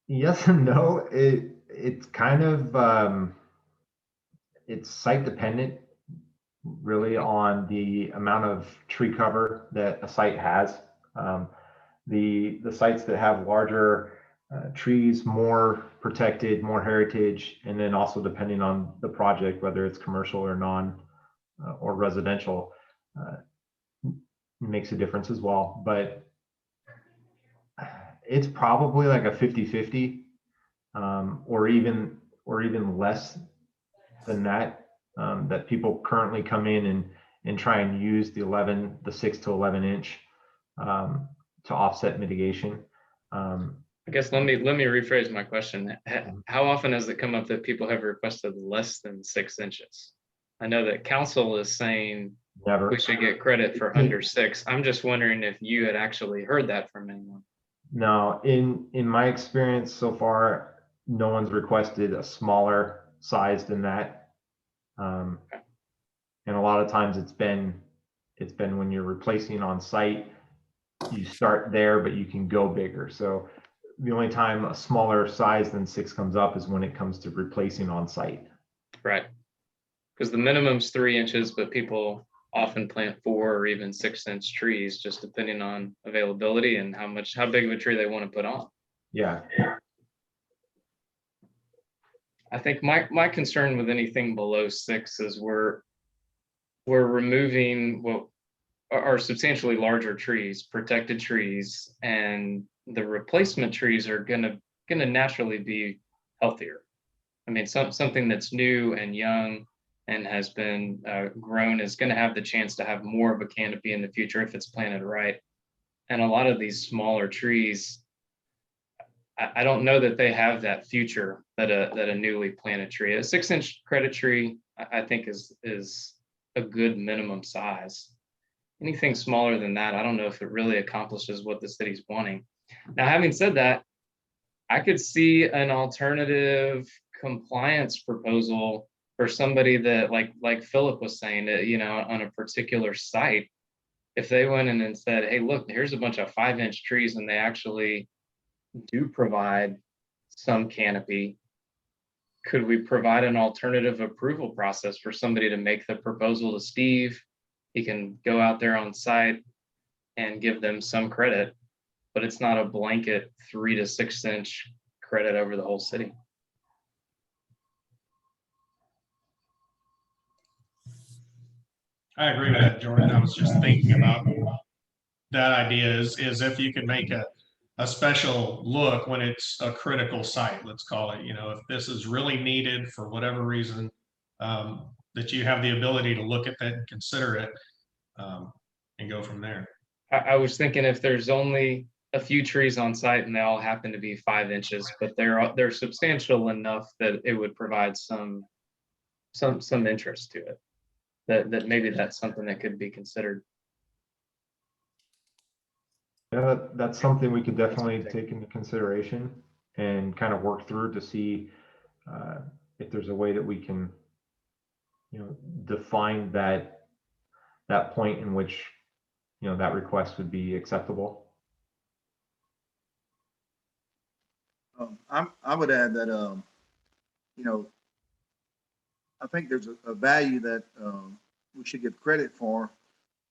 Yes and no. It's kind of it's site dependent, really, on the amount of tree cover that a site has. The sites that have larger trees, more protected, more heritage, and then also depending on the project, whether it's commercial or non or residential, makes a difference as well. But it's probably like a 50-50, or even less than that, that people currently come in and try and use the 6 to 11 inch to offset mitigation. I guess let me rephrase my question. How often has it come up that people have requested less than 6 inches? I know that council is saying Never. we should get credit for under 6. I'm just wondering if you had actually heard that from anyone. No, in my experience so far, no one's requested a smaller size than that. And a lot of times it's been when you're replacing on site, you start there, but you can go bigger. So the only time a smaller size than 6 comes up is when it comes to replacing on site. Right. Because the minimum's 3 inches, but people often plant 4 or even 6 inch trees, just depending on availability and how big of a tree they want to put on. Yeah. I think my concern with anything below 6 is we're removing what are substantially larger trees, protected trees, and the replacement trees are gonna naturally be healthier. I mean, something that's new and young and has been grown is going to have the chance to have more of a canopy in the future if it's planted right. And a lot of these smaller trees, I don't know that they have that future that a newly planted tree. A 6 inch credit tree, I think is a good minimum size. Anything smaller than that, I don't know if it really accomplishes what the city's wanting. Now, having said that, I could see an alternative compliance proposal for somebody that like Phillip was saying, that, you know, on a particular site, if they went in and said, hey, look, here's a bunch of 5 inch trees and they actually do provide some canopy, could we provide an alternative approval process for somebody to make the proposal to Steve? He can go out there on site and give them some credit, but it's not a blanket 3 to 6 inch credit over the whole city. I agree with that, Jordan. I was just thinking about that idea is if you could make a special look when it's a critical site, let's call it, you know, if this is really needed for whatever reason, that you have the ability to look at that and consider it, and go from there. I was thinking if there's only a few trees on site and they all happen to be 5 inches, but they're substantial enough that it would provide some interest to it. That maybe that's something that could be considered. Yeah, that's something we could definitely take into consideration and kind of work through to see if there's a way that we can, you know, define that point in which, you know, that request would be acceptable. I would add that, you know, I think there's a value that we should give credit for,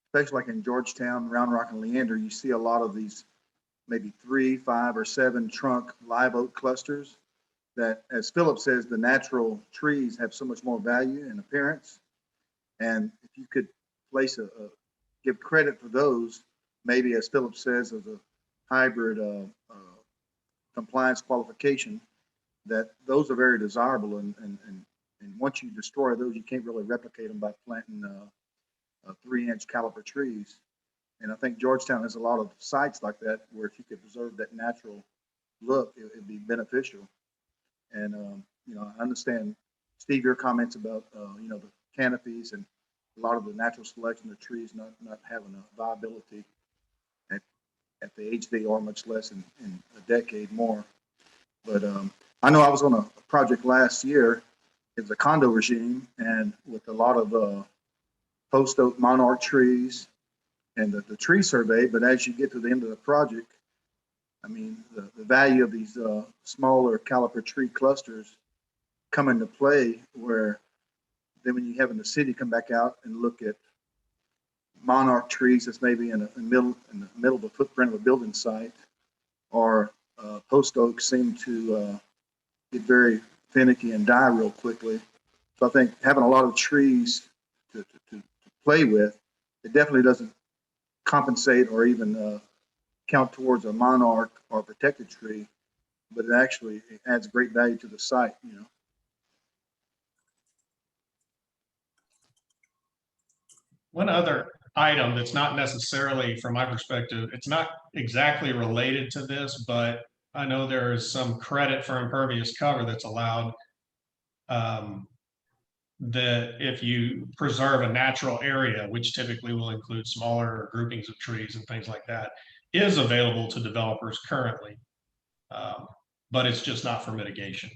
especially like in Georgetown, Round Rock, and Leander. You see a lot of these maybe 3, 5, or 7 trunk live oak clusters that, as Phillip says, the natural trees have so much more value and appearance. And if you could place give credit for those, maybe as Phillip says, as a hybrid compliance qualification, that those are very desirable and And once you destroy those, you can't really replicate them by planting 3-inch caliber trees. And I think Georgetown has a lot of sites like that where if you could preserve that natural look, it'd be beneficial. And, I understand, Steve, your comments about, the canopies and a lot of the natural selection of trees not having a viability at the age they are, much less in a decade more. But I know I was on a project last year. It was a condo regime, and with a lot of post oak monarch trees and the tree survey. But as you get to the end of the project, I mean, the value of these smaller caliper tree clusters come into play, where then when you have in the city come back out and look at monarch trees that's maybe in the middle of a footprint of a building site, or post oaks seem to get very finicky and die real quickly. So I think having a lot of trees to play with, it definitely doesn't compensate or even count towards a monarch or protected tree, but it adds great value to the site, One other item that's not necessarily, from my perspective, it's not exactly related to this, but I know there is some credit for impervious cover that's allowed. That if you preserve a natural area, which typically will include smaller groupings of trees and things like that, is available to developers currently, but it's just not for mitigation.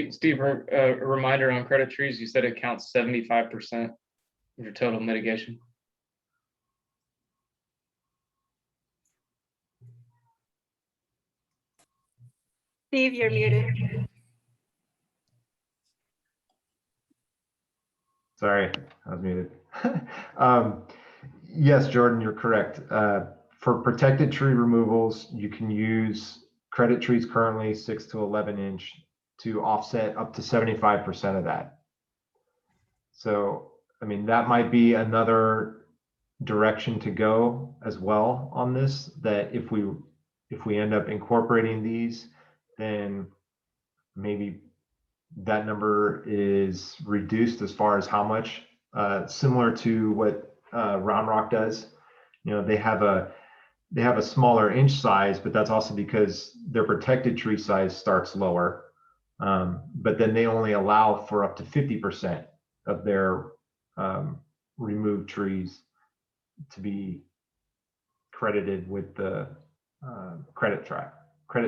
Steve, a reminder on credit trees, you said it counts 75% of your total mitigation. Steve, you're muted. Sorry, I was muted. Yes, Jordan, you're correct. For protected tree removals, you can use credit trees currently 6 to 11 inch to offset up to 75% of that. So, I mean, that might be another direction to go as well on this, that if we end up incorporating these, then maybe that number is reduced as far as how much, similar to what Round Rock does. They have a smaller inch size, but that's also because their protected tree size starts lower. But then they only allow for up to 50% of their removed trees to be credited with the credit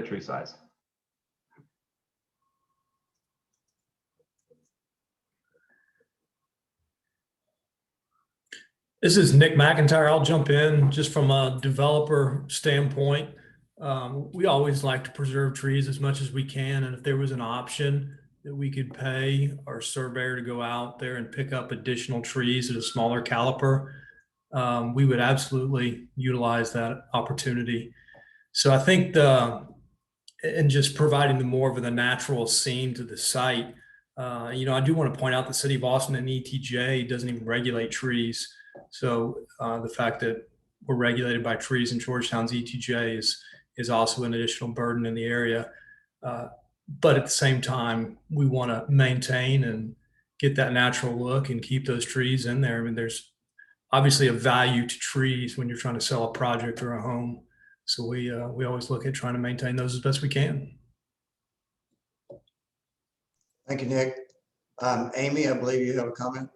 tree size. This is Nick McIntyre. I'll jump in just from a developer standpoint. We always like to preserve trees as much as we can. And if there was an option that we could pay our surveyor to go out there and pick up additional trees at a smaller caliper, we would absolutely utilize that opportunity. So I think and just providing the more of a natural scene to the site. I do want to point out the city of Austin and ETJ doesn't even regulate trees. So the fact that we're regulated by trees in Georgetown's ETJ is also an additional burden in the area. But at the same time, we want to maintain and get that natural look and keep those trees in there. I mean, there's obviously a value to trees when you're trying to sell a project or a home. So we always look at trying to maintain those as best we can. Thank you, Nick. Amy, I believe you have a comment.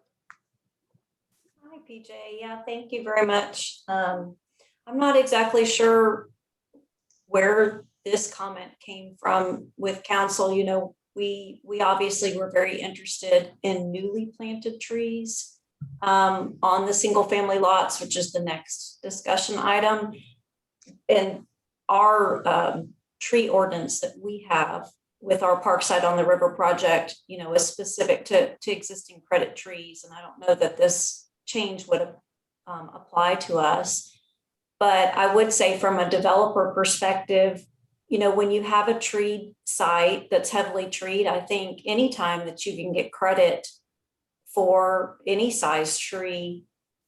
Hi, PJ. Yeah, thank you very much. I'm not exactly sure where this comment came from with council. We obviously were very interested in newly planted trees on the single family lots, which is the next discussion item. And our tree ordinance that we have with our Parkside on the River project, is specific to existing credit trees. And I don't know that this change would apply to us. But I would say from a developer perspective, when you have a tree site that's heavily treed, I think anytime that you can get credit for any size tree,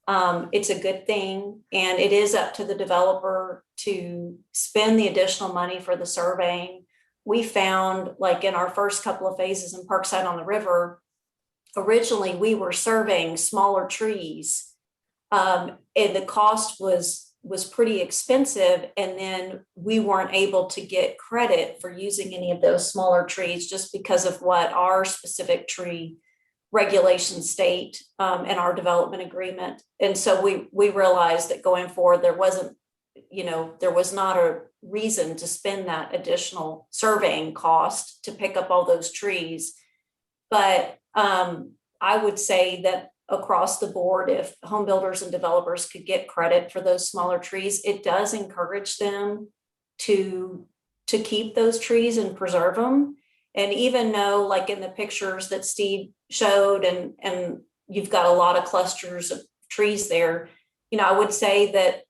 it's a good thing. And it is up to the developer to spend the additional money for the surveying. we found, like in our first couple of phases in Parkside on the River, originally we were serving smaller trees. And the cost was pretty expensive. And then we weren't able to get credit for using any of those smaller trees just because of what our specific tree regulations state in our development agreement. And so we realized that going forward, there wasn't, there was not a reason to spend that additional surveying cost to pick up all those trees. But I would say that across the board, if home builders and developers could get credit for those smaller trees, it does encourage them to keep those trees and preserve them. And even though, like in the pictures that Steve showed, and you've got a lot of clusters of trees there, I would say that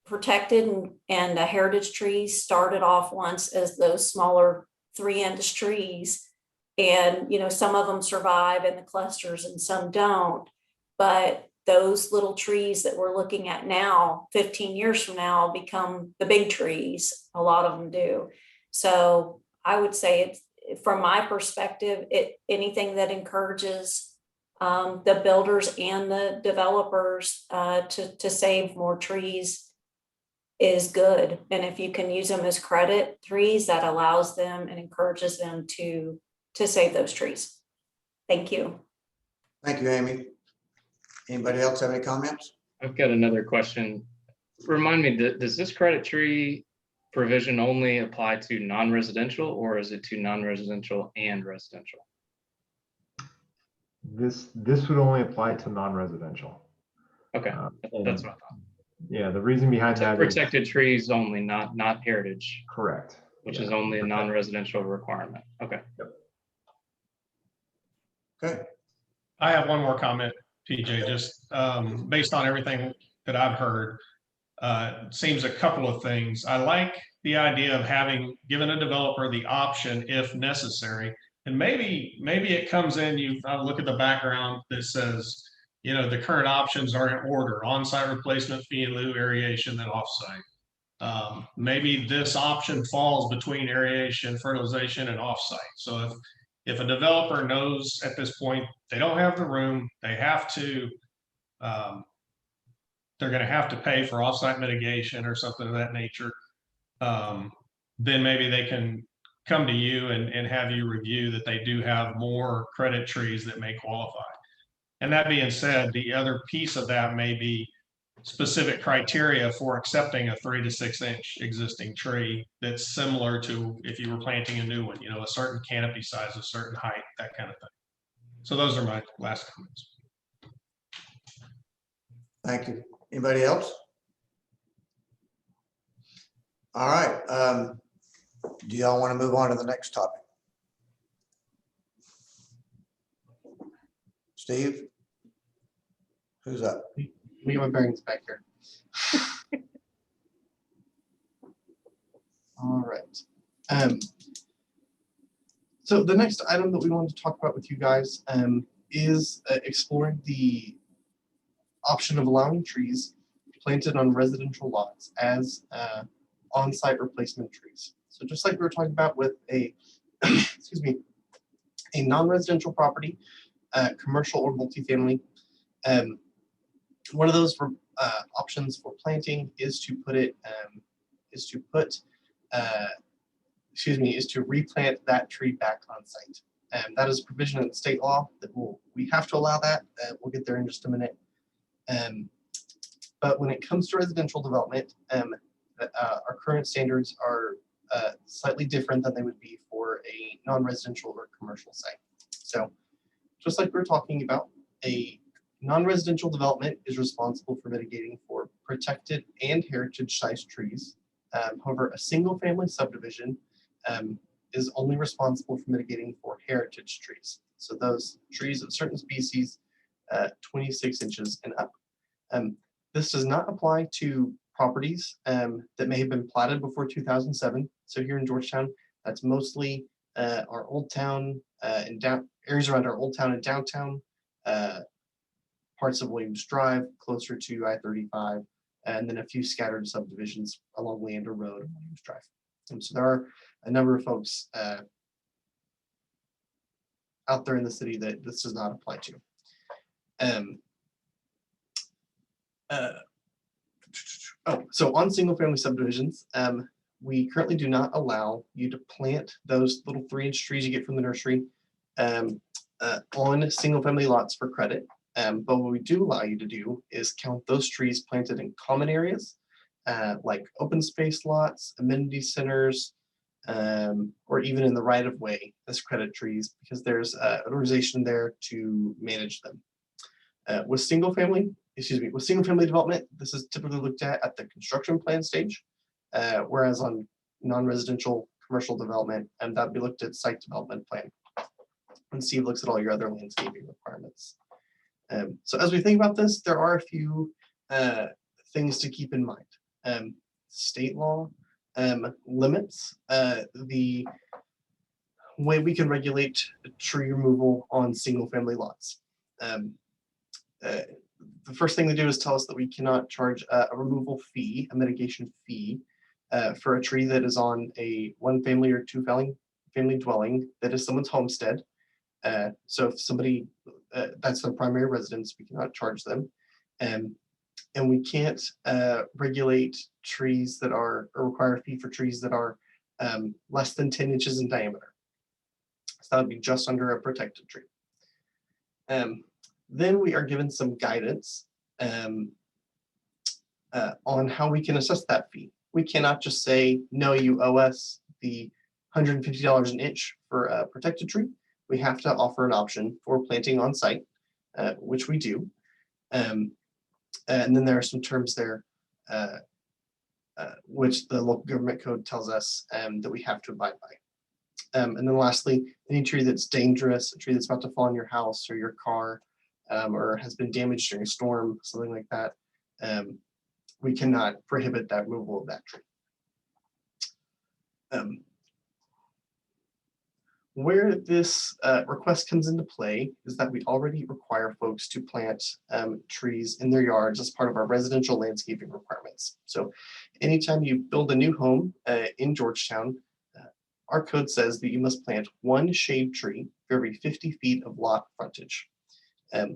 protected and heritage trees started off once as those smaller 3-inch trees. And, some of them survive in the clusters and some don't. But those little trees that we're looking at now, 15 years from now, become the big trees. A lot of them do. So I would say from my perspective, anything that encourages the builders and the developers to save more trees is good. And if you can use them as credit trees, that allows them and encourages them to save those trees. Thank you. Thank you, Amy. Anybody else have any comments? I've got another question. Remind me, does this credit tree provision only apply to non-residential, or is it to non-residential and residential? This would only apply to non-residential. Okay, that's what I thought. Yeah, the reason behind that is protected trees only, not heritage, correct, which is only a non-residential requirement. Okay. Yep. Okay. I have one more comment, PJ, just based on everything that I've heard. Seems a couple of things. I like the idea of having given a developer the option if necessary. And maybe it comes in, you look at the background that says, the current options are in order: on-site replacement, fee in lieu, aeration, then off-site. Maybe this option falls between aeration, fertilization, and off-site. So if a developer knows at this point they don't have the room, they have to, they're going to have to pay for off-site mitigation or something of that nature, then maybe they can come to you and have you review that they do have more credit trees that may qualify. And that being said, the other piece of that may be specific criteria for accepting a 3 to 6 inch existing tree that's similar to if you were planting a new one, a certain canopy size, a certain height, that kind of thing. So those are my last comments. Thank you. Anybody else? All right. Do y'all want to move on to the next topic? Steve? Who's up? We got my bearings back here. All right. So the next item that we wanted to talk about with you guys is exploring the option of allowing trees planted on residential lots as on-site replacement trees. So just like we were talking about with a, excuse me, a non-residential property, commercial or multifamily, one of those options for planting is to put it, is to replant that tree back on site. And that is a provision in state law that we have to allow that. We'll get there in just a minute. But when it comes to residential development, our current standards are slightly different than they would be for a non-residential or commercial site. So just like we're talking about, a non-residential development is responsible for mitigating for protected and heritage-sized trees. However, a single-family subdivision is only responsible for mitigating for heritage trees. So those trees of certain species, 26 inches and up. This does not apply to properties that may have been platted before 2007. So here in Georgetown, that's mostly our old town and areas around our old town and downtown, parts of Williams Drive, closer to I-35, and then a few scattered subdivisions along Leander Road and Williams Drive. And so there are a number of folks out there in the city that this does not apply to. So on single family subdivisions, we currently do not allow you to plant those little 3-inch trees you get from the nursery on single family lots for credit. But what we do allow you to do is count those trees planted in common areas, like open space lots, amenity centers, or even in the right of way as credit trees, because there's an organization there to manage them. With single family development, this is typically looked at the construction plan stage, whereas on non-residential commercial development, and that'd be looked at site development plan. And Steve looks at all your other landscaping requirements. So as we think about this, there are a few things to keep in mind. State law limits the way we can regulate tree removal on single family lots. The first thing they do is tell us that we cannot charge a removal fee, a mitigation fee, for a tree that is on a 1-family or 2-family dwelling that is someone's homestead. So if somebody, that's their primary residence, we cannot charge them. And we can't regulate trees that are, or require a fee for trees that are less than 10 inches in diameter. So that would be just under a protected tree. Then we are given some guidance on how we can assess that fee. We cannot just say, no, you owe us the $150 an inch for a protected tree. We have to offer an option for planting on site, which we do. And then there are some terms there, which the local government code tells us that we have to abide by. And then lastly, any tree that's dangerous, a tree that's about to fall on your house or your car, or has been damaged during a storm, something like that, we cannot prohibit that removal of that tree. Where this request comes into play is that we already require folks to plant trees in their yards as part of our residential landscaping requirements. So anytime you build a new home in Georgetown, our code says that you must plant 1 shade tree for every 50 feet of lot frontage.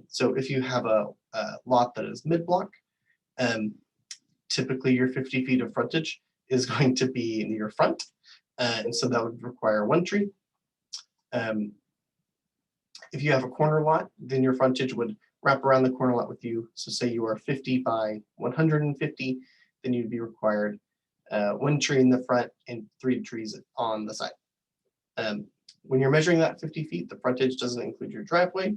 So if you have a lot that is mid-block, typically your 50 feet of frontage is going to be in your front. And so that would require 1 tree. If you have a corner lot, then your frontage would wrap around the corner lot with you. So say you are 50 by 150, then you'd be required 1 tree in the front and 3 trees on the side. When you're measuring that 50 feet, the frontage doesn't include your driveway.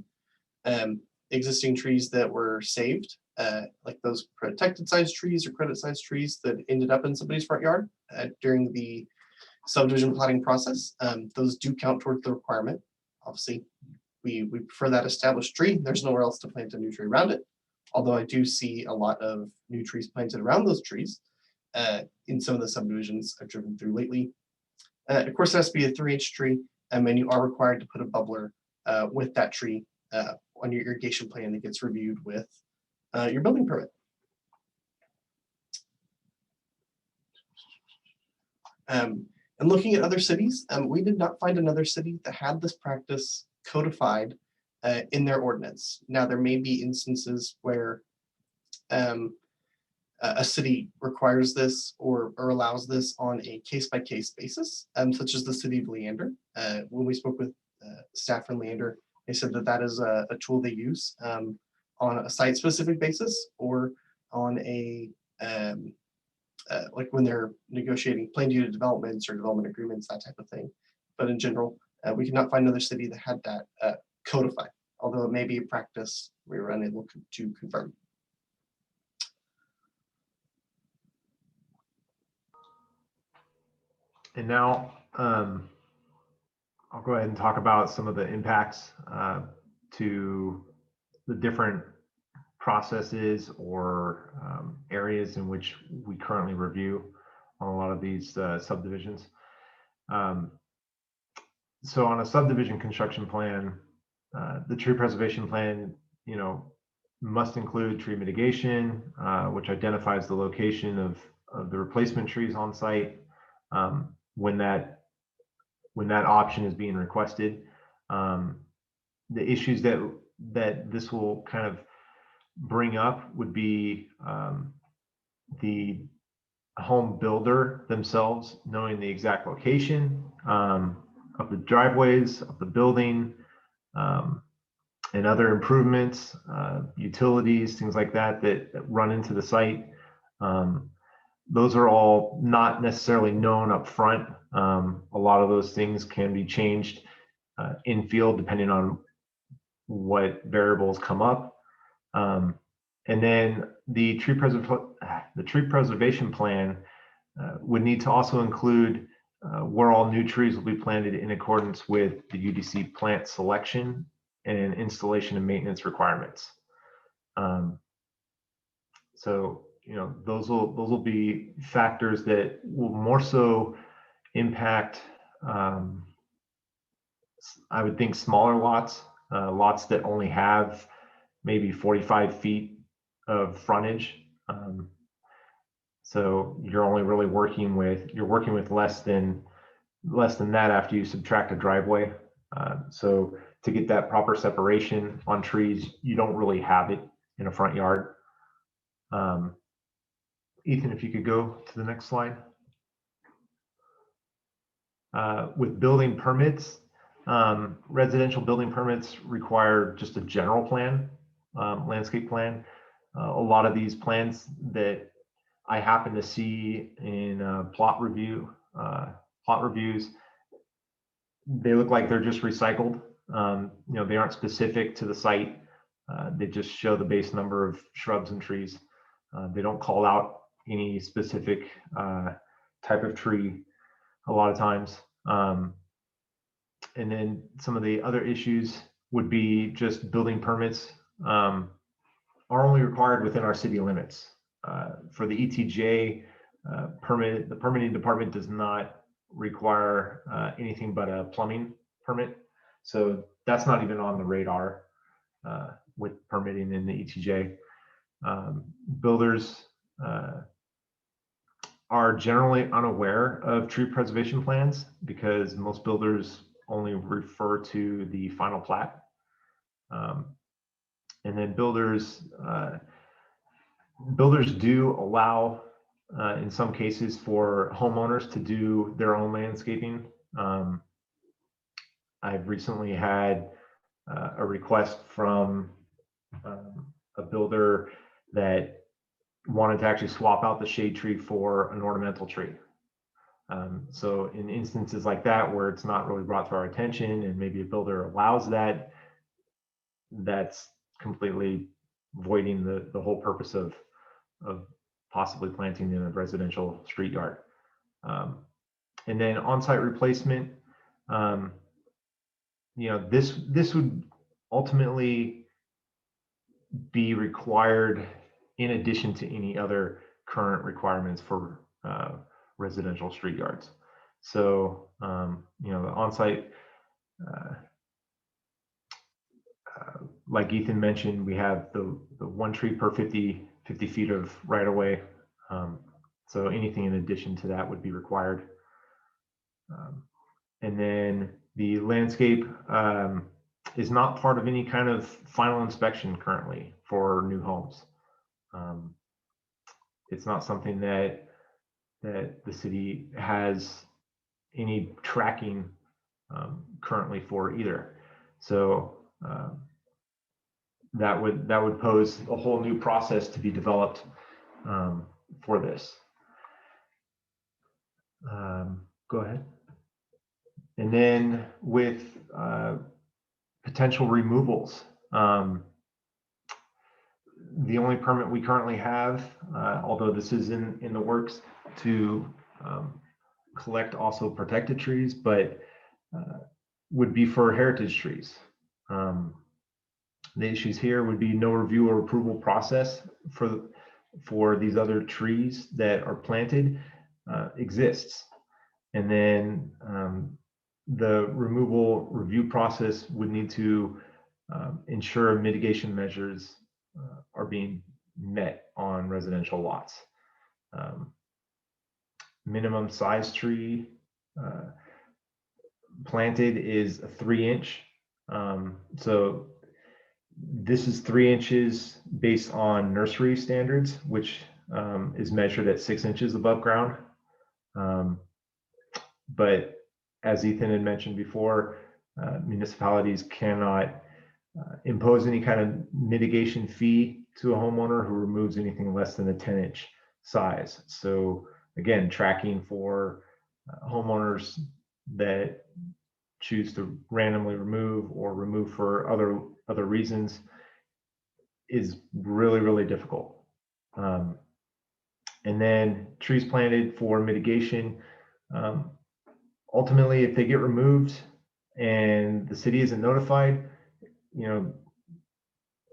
Existing trees that were saved, like those protected size trees or credit size trees that ended up in somebody's front yard during the subdivision plotting process, those do count towards the requirement. Obviously, we prefer that established tree. There's nowhere else to plant a new tree around it. Although I do see a lot of new trees planted around those trees in some of the subdivisions I've driven through lately. Of course, it has to be a 3-inch tree, and you are required to put a bubbler with that tree on your irrigation plan that gets reviewed with your building permit. And looking at other cities, we did not find another city that had this practice codified in their ordinance. Now, there may be instances where a city requires this or allows this on a case-by-case basis, such as the city of Leander. When we spoke with staff from Leander, they said that that is a tool they use on a site-specific basis or on a like when they're negotiating planned unit developments or development agreements, that type of thing. But in general, we could not find another city that had that codified, although it may be a practice we were unable to confirm. And now I'll go ahead and talk about some of the impacts to the different processes or areas in which we currently review on a lot of these subdivisions. So on a subdivision construction plan, the tree preservation plan, must include tree mitigation, which identifies the location of the replacement trees on site. when that option is being requested. The issues that this will kind of bring up would be the home builder themselves knowing the exact location of the driveways, of the building, and other improvements, utilities, things like that run into the site. Those are all not necessarily known up front. A lot of those things can be changed in field depending on what variables come up. And then the tree preservation plan would need to also include where all new trees will be planted in accordance with the UDC plant selection and installation and maintenance requirements. So, those will be factors that will more so impact, I would think, smaller lots, lots that only have maybe 45 feet of frontage. So you're only really working with less than that after you subtract a driveway. So to get that proper separation on trees, you don't really have it in a front yard. Ethan, if you could go to the next slide. With building permits, residential building permits require just a general plan, landscape plan. A lot of these plans that I happen to see in plot reviews, they look like they're just recycled. They aren't specific to the site. They just show the base number of shrubs and trees. They don't call out any specific type of tree a lot of times. And then some of the other issues would be just building permits are only required within our city limits. For the ETJ permit, the permitting department does not require anything but a plumbing permit. So that's not even on the radar with permitting in the ETJ. Builders are generally unaware of tree preservation plans because most builders only refer to the final plat. And then builders do allow, in some cases, for homeowners to do their own landscaping. I've recently had a request from a builder that wanted to actually swap out the shade tree for an ornamental tree. So in instances like that, where it's not really brought to our attention and maybe a builder allows that, that's completely voiding the whole purpose of possibly planting in a residential street yard. And then on-site replacement, this would ultimately be required in addition to any other current requirements for residential street yards. So, the on-site, like Ethan mentioned, we have the one tree per 50 feet of right of way. So anything in addition to that would be required. And then the landscape is not part of any kind of final inspection currently for new homes. It's not something that the city has any tracking currently for either. So that would pose a whole new process to be developed for this. Go ahead. And then with potential removals, the only permit we currently have, although this is in the works, to collect also protected trees, but would be for heritage trees. The issues here would be no review or approval process for these other trees that are planted exists. And then the removal review process would need to ensure mitigation measures are being met on residential lots. Minimum size tree planted is a 3-inch. So this is 3 inches based on nursery standards, which is measured at 6 inches above ground. But as Ethan had mentioned before, municipalities cannot impose any kind of mitigation fee to a homeowner who removes anything less than a 10-inch size. So again, tracking for homeowners that choose to randomly remove or remove for other reasons is really, really difficult. And then trees planted for mitigation. Ultimately, if they get removed and the city isn't notified,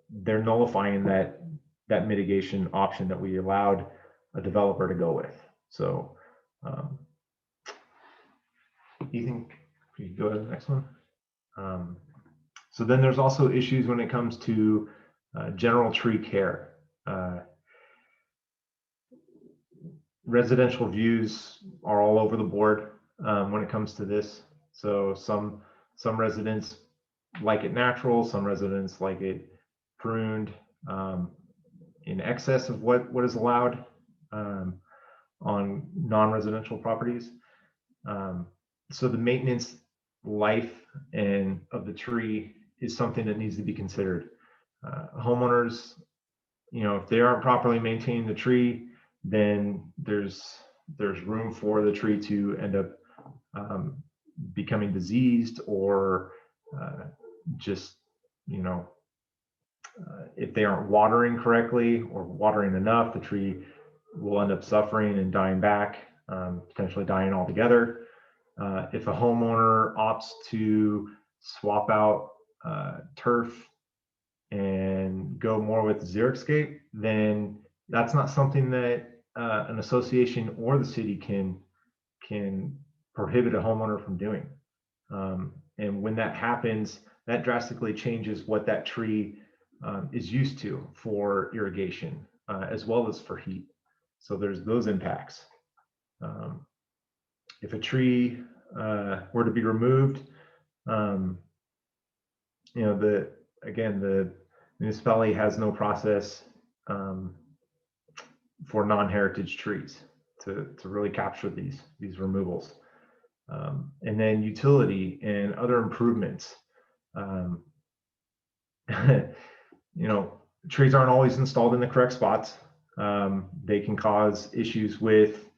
they're nullifying that mitigation option that we allowed a developer to go with. So, Ethan, can you go to the next one? So then there's also issues when it comes to general tree care. Residential views are all over the board when it comes to this. So some residents like it natural, some residents like it pruned in excess of what is allowed on non-residential properties. So the maintenance life and of the tree is something that needs to be considered. Homeowners, if they aren't properly maintaining the tree, then there's room for the tree to end up becoming diseased, or just if they aren't watering correctly or watering enough, the tree will end up suffering and dying back, potentially dying altogether. If a homeowner opts to swap out turf and go more with xeriscape, then that's not something that an association or the city can prohibit a homeowner from doing. And when that happens, that drastically changes what that tree is used to for irrigation, as well as for heat. So there's those impacts. If a tree were to be removed, the municipality has no process for non-heritage trees to really capture these removals. And then utility and other improvements. Trees aren't always installed in the correct spots. They can cause issues with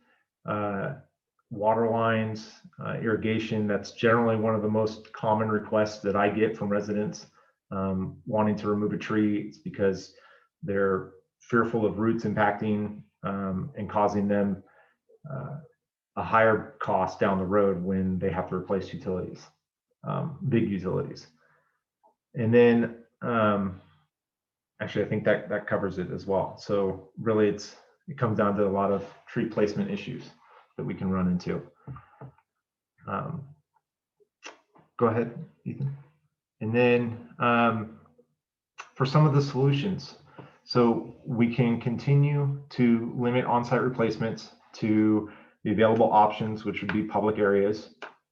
water lines, irrigation. That's generally one of the most common requests that I get from residents wanting to remove a tree. It's because they're fearful of roots impacting and causing them a higher cost down the road when they have to replace utilities, big utilities. And then actually, I think that covers it as well. So really it comes down to a lot of tree placement issues that we can run into. Go ahead, Ethan. And then for some of the solutions, so we can continue to limit on-site replacements to the available options, which would be public areas.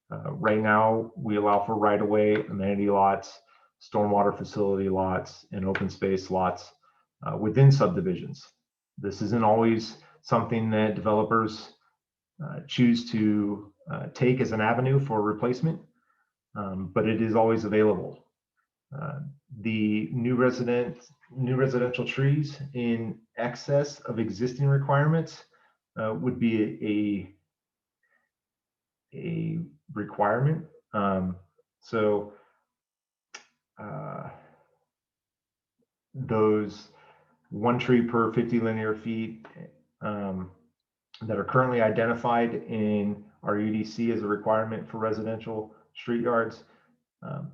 Right now, we allow for right-of-way, amenity lots, stormwater facility lots, and open space lots within subdivisions. This isn't always something that developers choose to take as an avenue for replacement, but it is always available. The new residential trees in excess of existing requirements would be a requirement. Those 1 tree per 50 linear feet that are currently identified in our UDC as a requirement for residential street yards,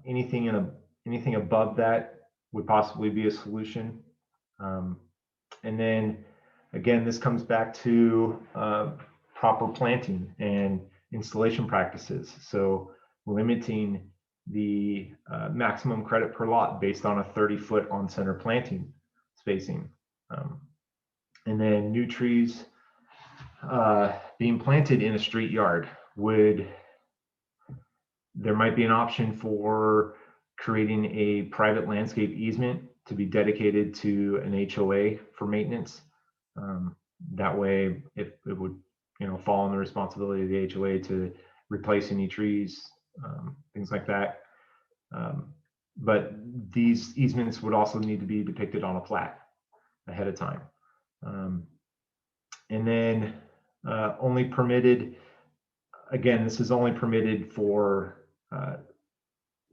anything above that would possibly be a solution. And then again, this comes back to proper planting and installation practices. So limiting the maximum credit per lot based on a 30-foot on-center planting spacing. And then new trees being planted in a street yard would There might be an option for creating a private landscape easement to be dedicated to an HOA for maintenance. That way, if it would, fall on the responsibility of the HOA to replace any trees, things like that. But these easements would also need to be depicted on a plat ahead of time. And then only permitted, again, this is only permitted for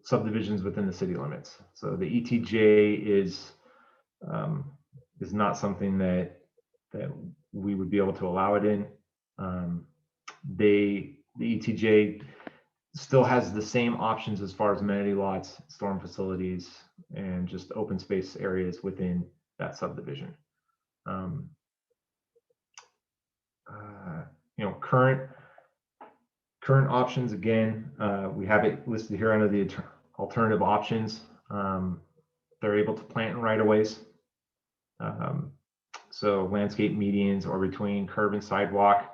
subdivisions within the city limits. So the ETJ is not something that we would be able to allow it in. The ETJ still has the same options as far as amenity lots, storm facilities, and just open space areas within that subdivision. Current options, again, we have it listed here under the alternative options. They're able to plant in right-of-ways. So landscape medians or between curb and sidewalk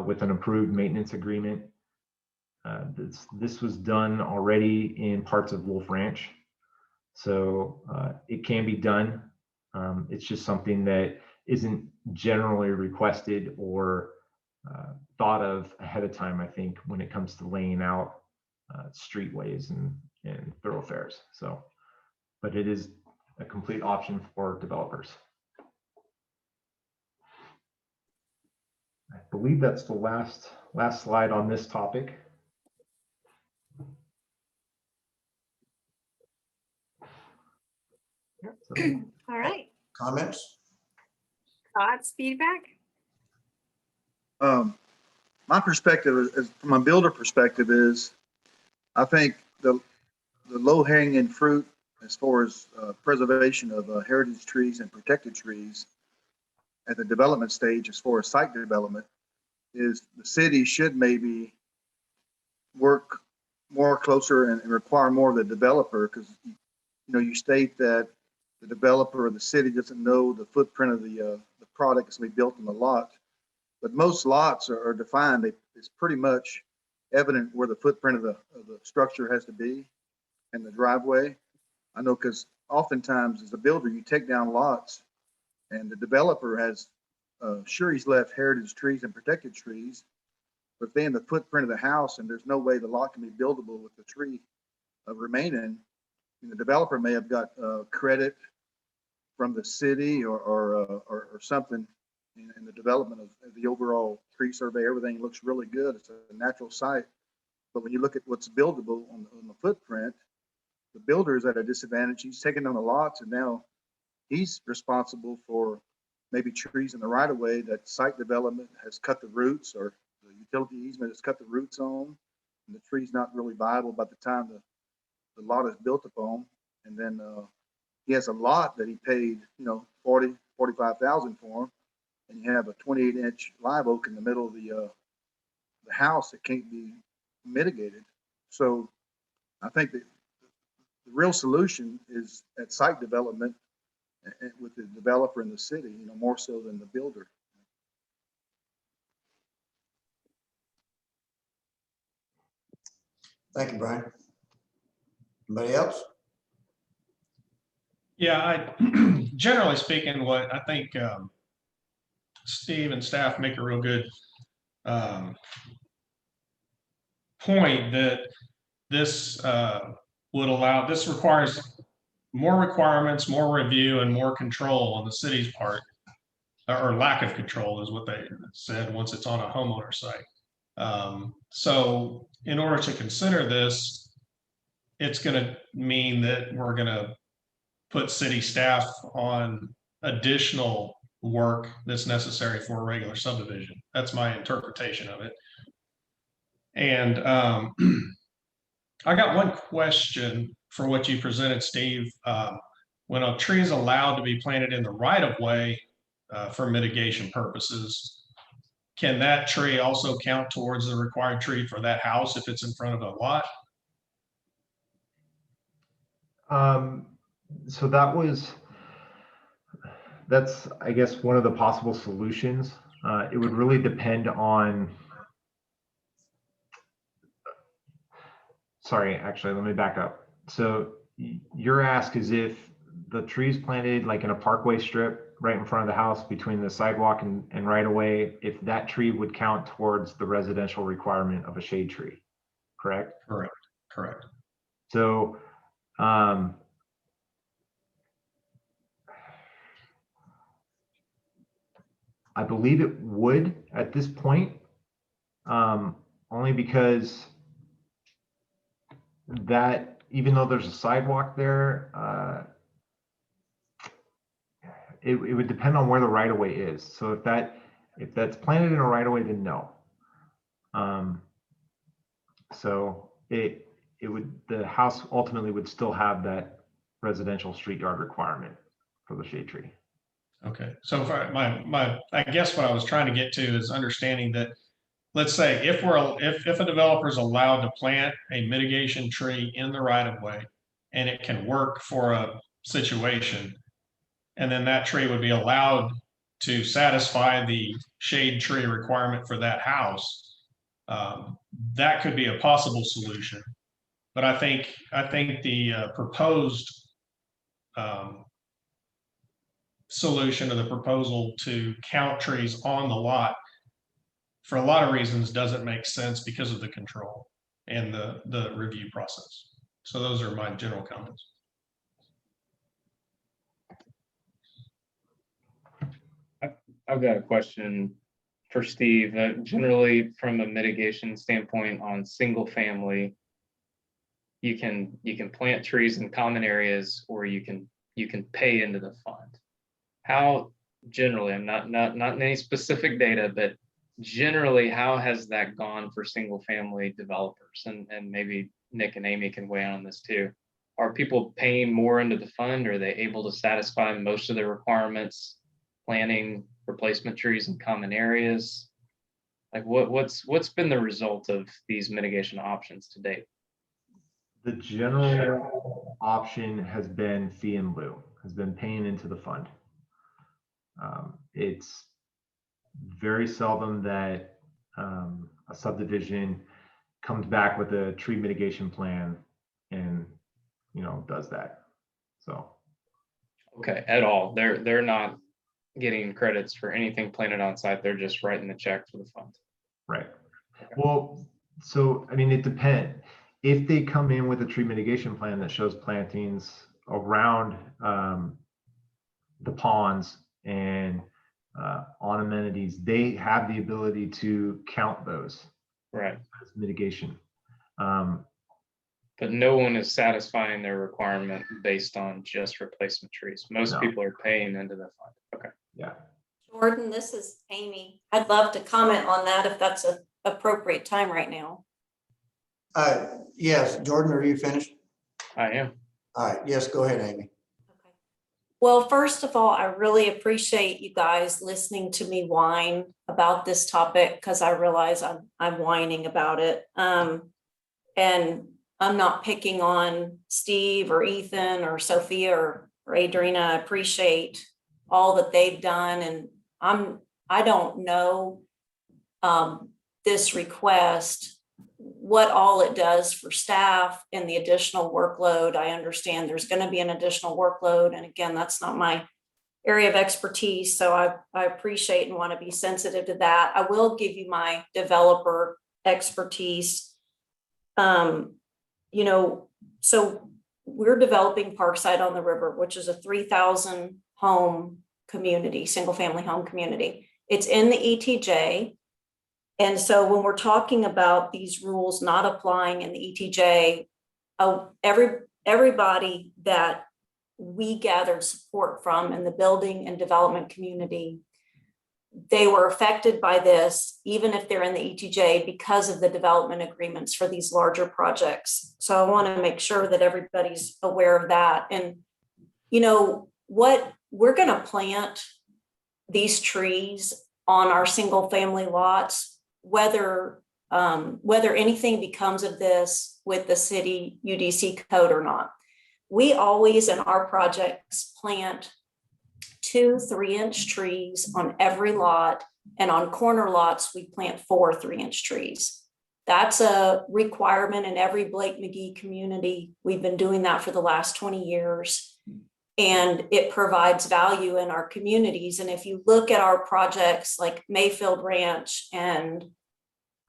with an approved maintenance agreement. This was done already in parts of Wolf Ranch. So it can be done. It's just something that isn't generally requested or thought of ahead of time, I think, when it comes to laying out streetways and thoroughfares. So, but it is a complete option for developers. I believe that's the last slide on this topic. All right. Comments? Thoughts, feedback? My perspective is from a builder perspective is, I think the low hanging fruit as far as preservation of heritage trees and protected trees at the development stage, as far as site development, is the city should maybe work more closer and require more of the developer, because you state that the developer or the city doesn't know the footprint of the product that's going to be built on the lot. But most lots are defined. It's pretty much evident where the footprint of the structure has to be and the driveway. I know because oftentimes as a builder, you take down lots and the developer has, sure, he's left heritage trees and protected trees, but if they're in the footprint of the house and there's no way the lot can be buildable with the tree remaining, the developer may have got credit from the city or something in the development of the overall tree survey. Everything looks really good. It's a natural site. But when you look at what's buildable on the footprint, the builder is at a disadvantage. He's taking on the lots, and now he's responsible for maybe trees in the right of way that site development has cut the roots, or the utility easement has cut the roots on, and the tree's not really viable by the time the lot is built upon. And then he has a lot that he paid, $45,000 for, and you have a 28-inch live oak in the middle of the house that can't be mitigated. So I think that the real solution is at site development with the developer in the city, more so than the builder. Thank you, Brian. Anybody else? Yeah, generally speaking, what I think Steve and staff make a real good point that this this requires more requirements, more review, and more control on the city's part, or lack of control is what they said once it's on a homeowner site. So in order to consider this, it's going to mean that we're going to put city staff on additional work that's necessary for a regular subdivision. That's my interpretation of it. And I got one question for what you presented, Steve. When a tree is allowed to be planted in the right of way for mitigation purposes, can that tree also count towards the required tree for that house if it's in front of a lot? So that's, I guess, one of the possible solutions. It would really depend on, sorry, actually, let me back up. So your ask is if the trees planted like in a parkway strip right in front of the house between the sidewalk and right away, if that tree would count towards the residential requirement of a shade tree, correct? Correct. So, I believe it would at this point, only because that, even though there's a sidewalk there, it would depend on where the right of way is. So if that's planted in a right of way, then no. So the house ultimately would still have that residential street yard requirement for the shade tree. Okay, so I guess what I was trying to get to is understanding that, let's say if a developer is allowed to plant a mitigation tree in the right of way and it can work for a situation, and then that tree would be allowed to satisfy the shade tree requirement for that house, that could be a possible solution. But I think the proposed solution of the proposal to count trees on the lot, for a lot of reasons, doesn't make sense because of the control and the review process. So those are my general comments. I've got a question for Steve. Generally, from a mitigation standpoint on single family, you can plant trees in common areas, or you can pay into the fund. How generally, I'm not in any specific data, but generally, how has that gone for single family developers? And maybe Nick and Amy can weigh in on this too. Are people paying more into the fund? Are they able to satisfy most of their requirements, planting replacement trees in common areas? Like what's been the result of these mitigation options to date? The general option has been fee in lieu, has been paying into the fund. It's very seldom that a subdivision comes back with a tree mitigation plan and does that. So okay, at all, they're not getting credits for anything planted on site. They're just writing the check for the fund. Right. Well, so I mean, it depends. If they come in with a tree mitigation plan that shows plantings around the ponds and on amenities, they have the ability to count those right as mitigation. But no one is satisfying their requirement based on just replacement trees. Most people are paying into the fund. Okay. Yeah. Jordan, this is Amy. I'd love to comment on that if that's an appropriate time right now. Yes, Jordan, are you finished? I am. All right, yes, go ahead, Amy. Okay. Well, first of all, I really appreciate you guys listening to me whine about this topic, because I realize I'm whining about it. And I'm not picking on Steve or Ethan or Sophia or Adriana. I appreciate all that they've done, and I don't know this request, what all it does for staff and the additional workload. I understand there's going to be an additional workload, and again, that's not my area of expertise, so I appreciate and want to be sensitive to that. I will give you my developer expertise. So we're developing Parkside on the River, which is a 3,000 home community, single family home community. It's in the ETJ. And so when we're talking about these rules not applying in the ETJ, everybody that we gathered support from in the building and development community, they were affected by this, even if they're in the ETJ, because of the development agreements for these larger projects. So I want to make sure that everybody's aware of that. And what we're going to plant these trees on our single family lots, whether anything becomes of this with the city UDC code or not. We always in our projects plant 2 3-inch trees on every lot, and on corner lots we plant 4 3-inch trees. That's a requirement in every Blake McGee community. We've been doing that for the last 20 years. And it provides value in our communities. And if you look at our projects like Mayfield Ranch and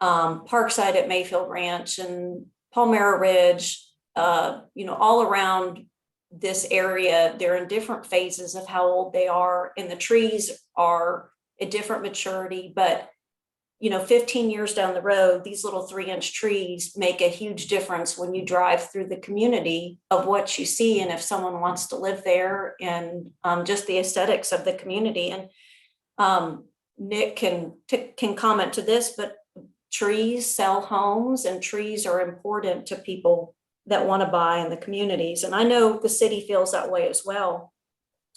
Parkside at Mayfield Ranch and Palmyra Ridge, all around this area, they're in different phases of how old they are, and the trees are a different maturity. But 15 years down the road, these little 3-inch trees make a huge difference when you drive through the community of what you see, and if someone wants to live there, and just the aesthetics of the community. And Nick can comment to this, but trees sell homes, and trees are important to people that want to buy in the communities. And I know the city feels that way as well.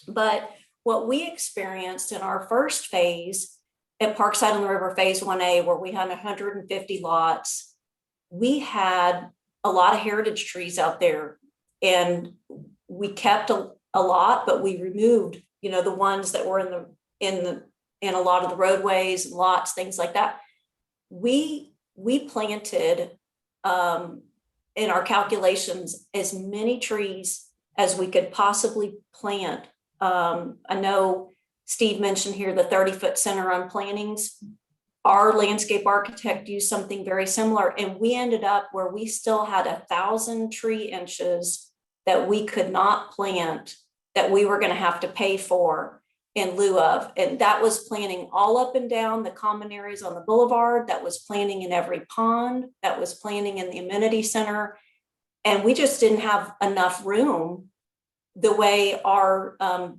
But what we experienced in our first phase at Parkside on the River Phase 1A, where we had 150 lots, we had a lot of heritage trees out there, and we kept a lot, but we removed, the ones that were in a lot of the roadways and lots, things like that. We planted in our calculations as many trees as we could possibly plant. I know Steve mentioned here the 30-foot center on plantings. Our landscape architect used something very similar, and we ended up where we still had 1,000 tree inches that we could not plant, that we were going to have to pay for in lieu of. And that was planting all up and down the common areas on the boulevard. That was planting in every pond. That was planting in the amenity center. And we just didn't have enough room the way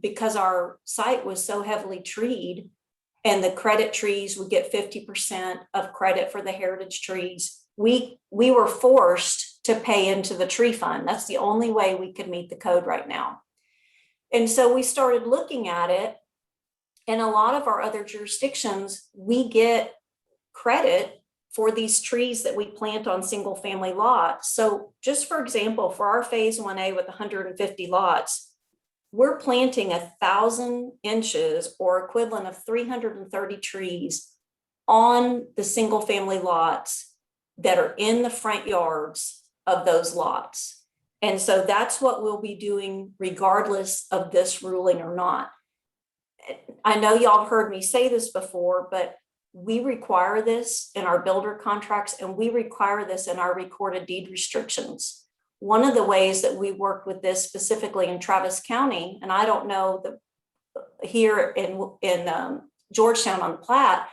because our site was so heavily treed, and the credit trees would get 50% of credit for the heritage trees. We were forced to pay into the tree fund. That's the only way we could meet the code right now. And so we started looking at it. In a lot of our other jurisdictions, we get credit for these trees that we plant on single family lots. So just for example, for our Phase 1A with 150 lots, we're planting 1,000 inches or equivalent of 330 trees on the single family lots that are in the front yards of those lots. And so that's what we'll be doing regardless of this ruling or not. I know y'all have heard me say this before, but we require this in our builder contracts, and we require this in our recorded deed restrictions. One of the ways that we work with this specifically in Travis County, and I don't know here in Georgetown on the plat,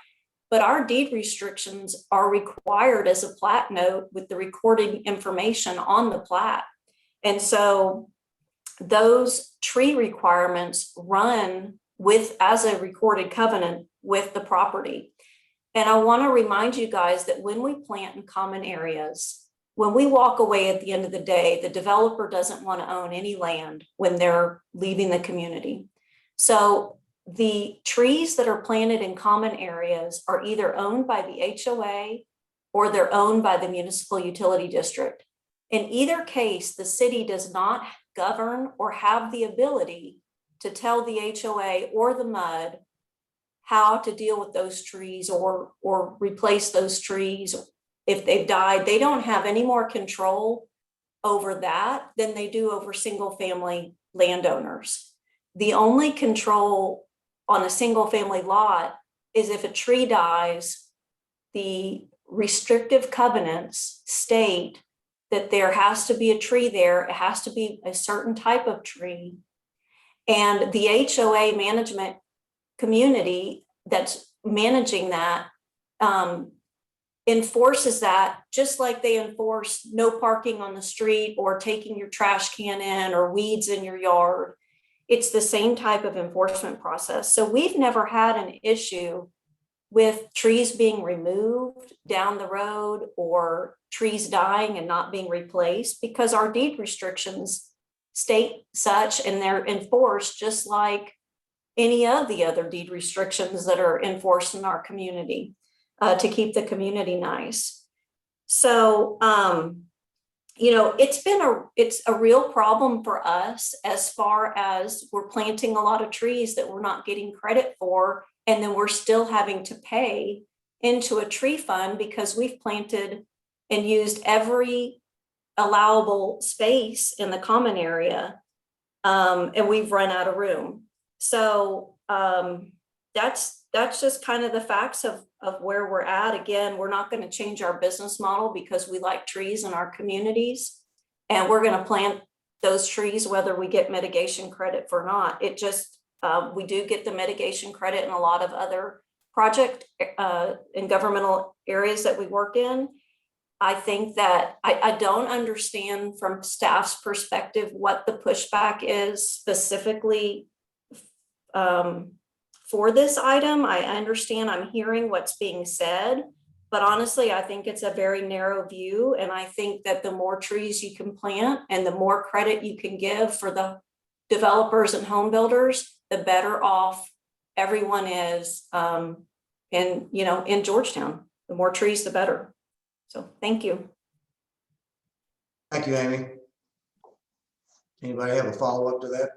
but our deed restrictions are required as a plat note with the recording information on the plat. And so those tree requirements run as a recorded covenant with the property. And I want to remind you guys that when we plant in common areas, when we walk away at the end of the day, the developer doesn't want to own any land when they're leaving the community. So the trees that are planted in common areas are either owned by the HOA or they're owned by the municipal utility district. In either case, the city does not govern or have the ability to tell the HOA or the MUD how to deal with those trees or replace those trees. If they've died, they don't have any more control over that than they do over single family landowners. The only control on a single family lot is if a tree dies, the restrictive covenants state that there has to be a tree there. It has to be a certain type of tree. And the HOA management community that's managing that enforces that, just like they enforce no parking on the street or taking your trash can in or weeds in your yard. It's the same type of enforcement process. So we've never had an issue with trees being removed down the road or trees dying and not being replaced, because our deed restrictions state such, and they're enforced just like any of the other deed restrictions that are enforced in our community to keep the community nice. So, it's a real problem for us as far as we're planting a lot of trees that we're not getting credit for, and then we're still having to pay into a tree fund because we've planted and used every allowable space in the common area. And we've run out of room. So that's just kind of the facts of where we're at. Again, we're not going to change our business model because we like trees in our communities. And we're going to plant those trees whether we get mitigation credit or not. It just, we do get the mitigation credit in a lot of other project in governmental areas that we work in. I think that I don't understand from staff's perspective what the pushback is specifically for this item. I understand, I'm hearing what's being said, but honestly, I think it's a very narrow view. And I think that the more trees you can plant and the more credit you can give for the developers and home builders, the better off everyone is in Georgetown. The more trees, the better. So thank you. Thank you, Amy. Anybody have a follow-up to that?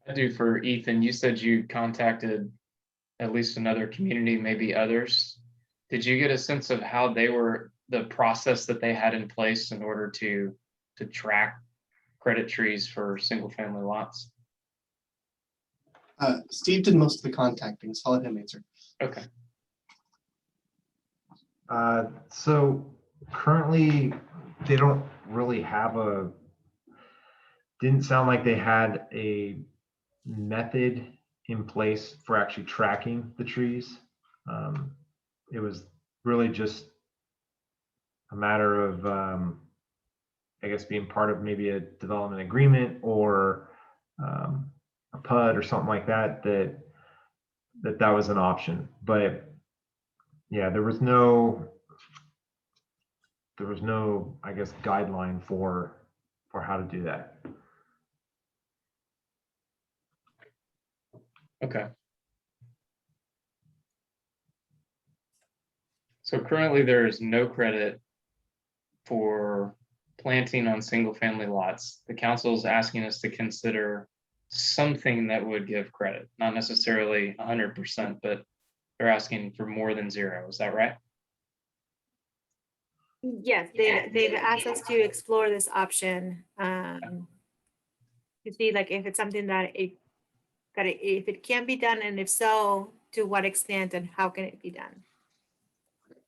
I do. For Ethan, you said you contacted at least another community, maybe others. Did you get a sense of how they were, the process that they had in place in order to track credit trees for single family lots? Steve did most of the contacting, so I'll let him answer. Okay. So currently they don't really have didn't sound like they had a method in place for actually tracking the trees. It was really just a matter of, I guess, being part of maybe a development agreement or a PUD or something like that, that was an option. But yeah, there was no, I guess, guideline for how to do that. Okay. So currently there is no credit for planting on single family lots. The council is asking us to consider something that would give credit, not necessarily 100%, but they're asking for more than 0. Is that right? Yes, they've asked us to explore this option to see like if it's something that if it can be done, and if so, to what extent and how can it be done?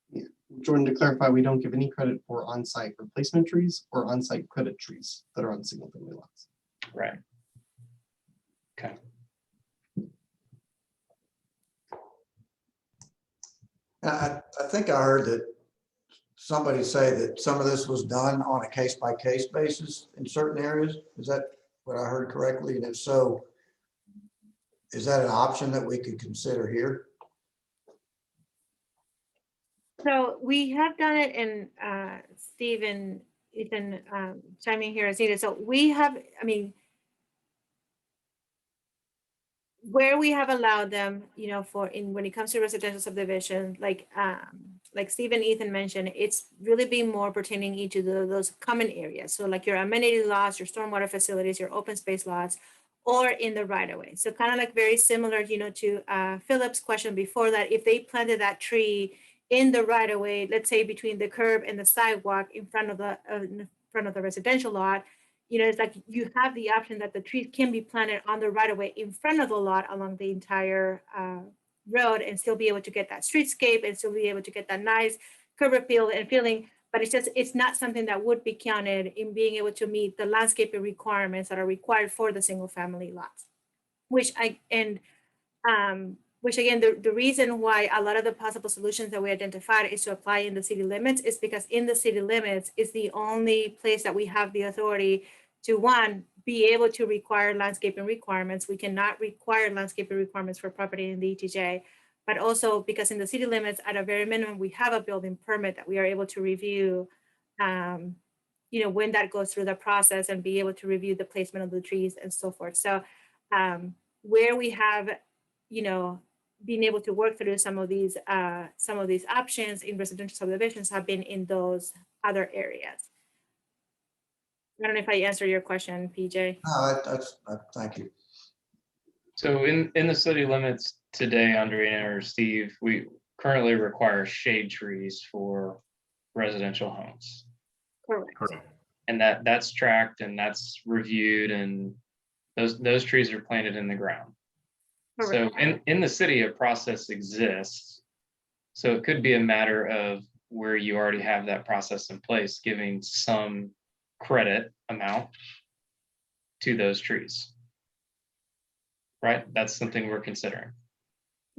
Yeah. Jordan, to clarify, we don't give any credit for on-site replacement trees or on-site credit trees that are on single family lots. Right. Okay. I think I heard that somebody say that some of this was done on a case-by-case basis in certain areas. Is that what I heard correctly? And if so, is that an option that we could consider here? So we have done it, and Steve and Ethan chime in here as needed. So we have, I mean, where we have allowed them, when it comes to residential subdivision, like Steve and Ethan mentioned, it's really been more pertaining into those common areas. So like your amenity lots, your stormwater facilities, your open space lots, or in the right of way. So kind of like very similar, to Phillip's question before that, if they planted that tree in the right of way, let's say between the curb and the sidewalk in front of the residential lot, it's like you have the option that the trees can be planted on the right of way in front of the lot along the entire road and still be able to get that streetscape and still be able to get that nice curb appeal and feeling. But it's not something that would be counted in being able to meet the landscaping requirements that are required for the single family lots. Which again, the reason why a lot of the possible solutions that we identified is to apply in the city limits is because in the city limits is the only place that we have the authority to, one, be able to require landscaping requirements. We cannot require landscaping requirements for property in the ETJ, but also because in the city limits, at a very minimum, we have a building permit that we are able to review, when that goes through the process and be able to review the placement of the trees and so forth. So where we have, being able to work through some of these options in residential subdivisions have been in those other areas. I don't know if I answered your question, PJ. No, thank you. So in the city limits today, Andrea or Steve, we currently require shade trees for residential homes. Correct. And that's tracked and that's reviewed, and those trees are planted in the ground. So in the city, a process exists. So it could be a matter of where you already have that process in place, giving some credit amount to those trees. Right? That's something we're considering.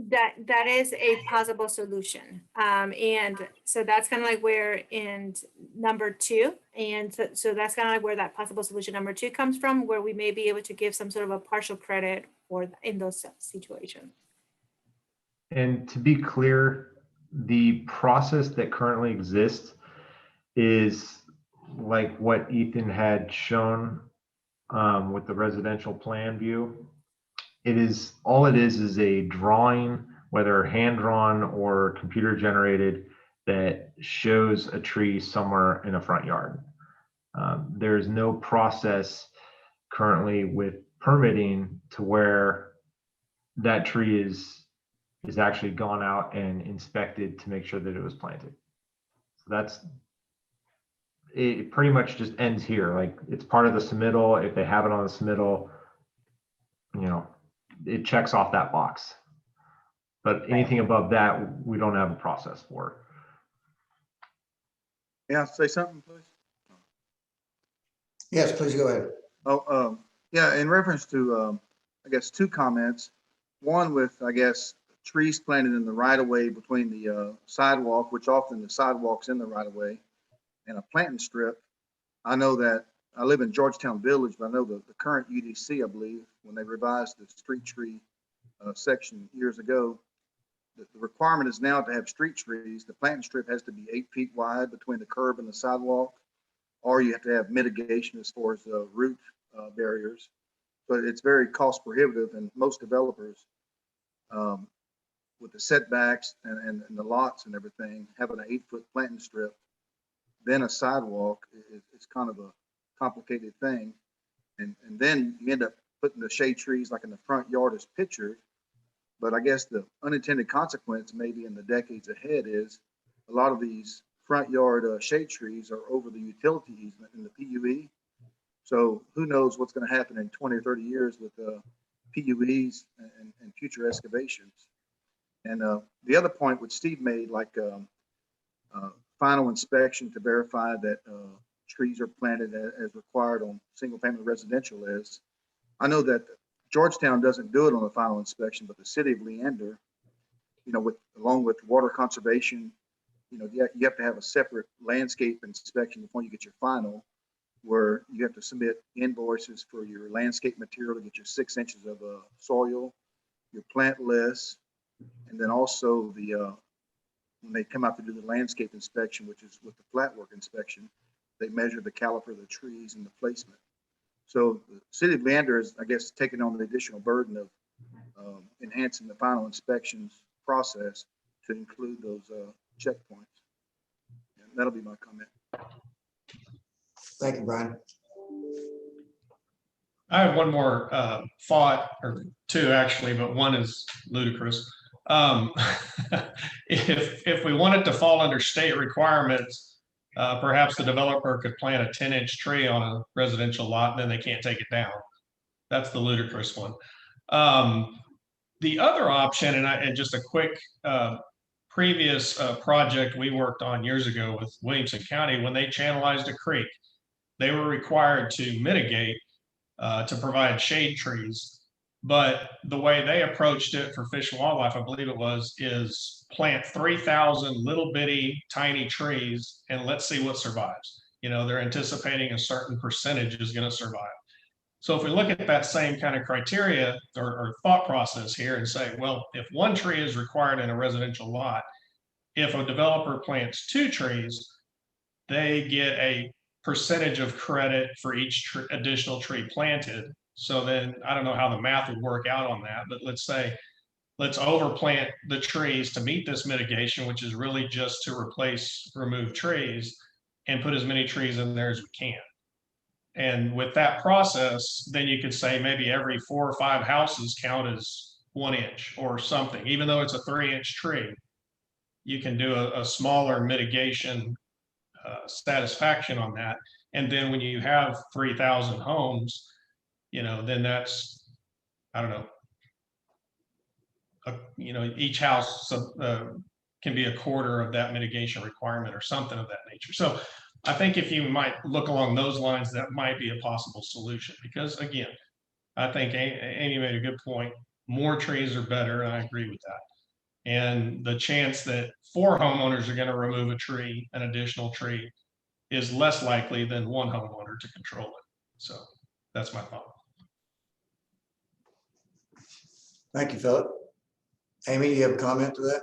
That is a possible solution. And so that's kind of like where in number 2. And so that's kind of like where that possible solution number 2 comes from, where we may be able to give some sort of a partial credit for in those situations. And to be clear, the process that currently exists is like what Ethan had shown with the residential plan view. It is a drawing, whether hand drawn or computer generated, that shows a tree somewhere in a front yard. There is no process currently with permitting to where that tree is actually gone out and inspected to make sure that it was planted. So it pretty much just ends here. Like, it's part of the submittal. If they have it on the submittal, it checks off that box. But anything above that, we don't have a process for. Yeah, say something, please. Yes, please go ahead. Yeah, in reference to, I guess, 2 comments. One with, I guess, trees planted in the right of way between the sidewalk, which often the sidewalk's in the right of way, and a planting strip. I know that I live in Georgetown Village, but I know the current UDC, I believe, when they revised the street tree section years ago, the requirement is now to have street trees. The planting strip has to be 8 feet wide between the curb and the sidewalk, or you have to have mitigation as far as root barriers. But it's very cost prohibitive, and most developers, with the setbacks and the lots and everything, having an 8-foot planting strip, then a sidewalk is kind of a complicated thing. And then you end up putting the shade trees like in the front yard as pictured. But I guess the unintended consequence maybe in the decades ahead is a lot of these front yard shade trees are over the utility easement in the PUE. So who knows what's going to happen in 20 or 30 years with PUEs and future excavations. And the other point which Steve made, like final inspection to verify that trees are planted as required on single family residential is, I know that Georgetown doesn't do it on the final inspection, but the city of Leander, along with water conservation, you have to have a separate landscape inspection before you get your final, where you have to submit invoices for your landscape material to get your 6 inches of soil, your plant list, and then also when they come out to do the landscape inspection, which is with the flat work inspection, they measure the caliper of the trees and the placement. So the city of Leander is, I guess, taking on the additional burden of enhancing the final inspections process to include those checkpoints. And that'll be my comment. Thank you, Brian. I have one more thought, or 2 actually, but one is ludicrous. If we want it to fall under state requirements, perhaps the developer could plant a 10-inch tree on a residential lot, and then they can't take it down. That's the ludicrous one. The other option, and just a quick previous project we worked on years ago with Williamson County, when they channelized a creek, they were required to mitigate to provide shade trees. But the way they approached it for Fish and Wildlife, I believe it was, is plant 3,000 little bitty tiny trees and let's see what survives. They're anticipating a certain percentage is going to survive. So if we look at that same kind of criteria or thought process here and say, well, if 1 tree is required in a residential lot, if a developer plants 2 trees, they get a percentage of credit for each additional tree planted. So then I don't know how the math would work out on that, but let's say, let's overplant the trees to meet this mitigation, which is really just to replace removed trees, and put as many trees in there as we can. And with that process, then you could say maybe every 4 or 5 houses count as 1 inch or something, even though it's a 3-inch tree. You can do a smaller mitigation satisfaction on that. And then when you have 3,000 homes, then that's, I don't know, each house can be a quarter of that mitigation requirement or something of that nature. So I think if you might look along those lines, that might be a possible solution. Because again, I think Amy made a good point. More trees are better, and I agree with that. And the chance that 4 homeowners are going to remove an additional tree, is less likely than 1 homeowner to control it. So that's my thought. Thank you, Phillip. Amy, you have a comment to that?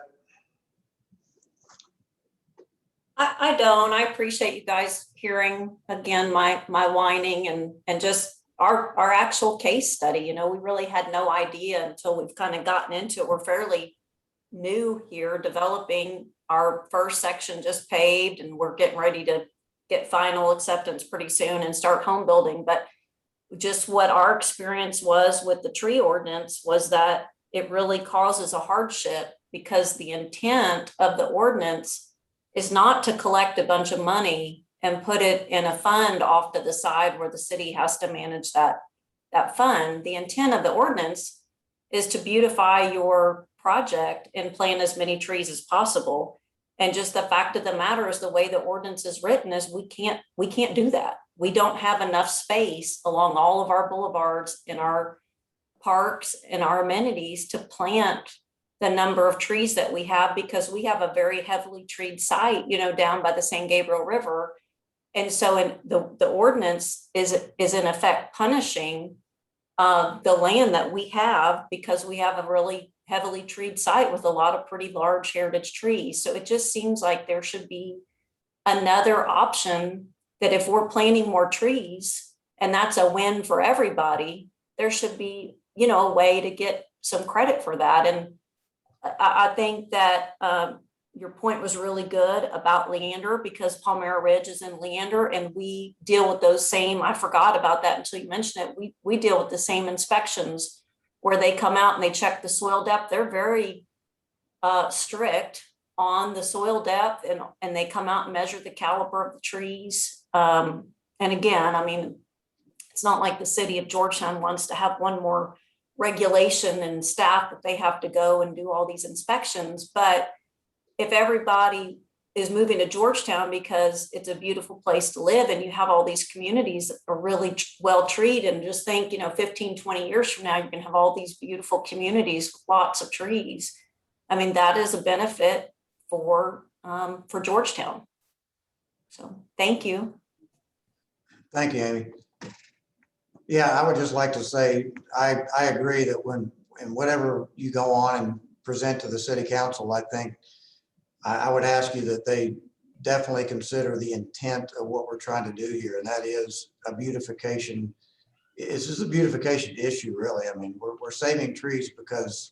I don't. I appreciate you guys hearing again my whining and just our actual case study. We really had no idea until we've kind of gotten into it. We're fairly new here, developing our first section just paved, and we're getting ready to get final acceptance pretty soon and start home building. But just what our experience was with the tree ordinance was that it really causes a hardship, because the intent of the ordinance is not to collect a bunch of money and put it in a fund off to the side where the city has to manage that fund. The intent of the ordinance is to beautify your project and plant as many trees as possible. And just the fact of the matter is, the way the ordinance is written is we can't do that. We don't have enough space along all of our boulevards, in our parks and our amenities, to plant the number of trees that we have, because we have a very heavily treed site, down by the San Gabriel River. And so the ordinance is in effect punishing the land that we have, because we have a really heavily treed site with a lot of pretty large heritage trees. So it just seems like there should be another option, that if we're planting more trees, and that's a win for everybody, there should be, a way to get some credit for that. And I think that your point was really good about Leander, because Palmera Ridge is in Leander, and we deal with those same, I forgot about that until you mentioned it. We deal with the same inspections where they come out and they check the soil depth. They're very strict on the soil depth, and they come out and measure the caliber of the trees. And again, it's not like the city of Georgetown wants to have one more regulation and staff that they have to go and do all these inspections. But if everybody is moving to Georgetown because it's a beautiful place to live, and you have all these communities that are really well treated, and just think, 15, 20 years from now, you're going to have all these beautiful communities, lots of trees. That is a benefit for Georgetown. So thank you. Thank you, Amy. Yeah, I would just like to say, I agree that whatever you go on and present to the city council, I think I would ask you that they definitely consider the intent of what we're trying to do here. And that is a beautification. This is a beautification issue, really. We're saving trees because,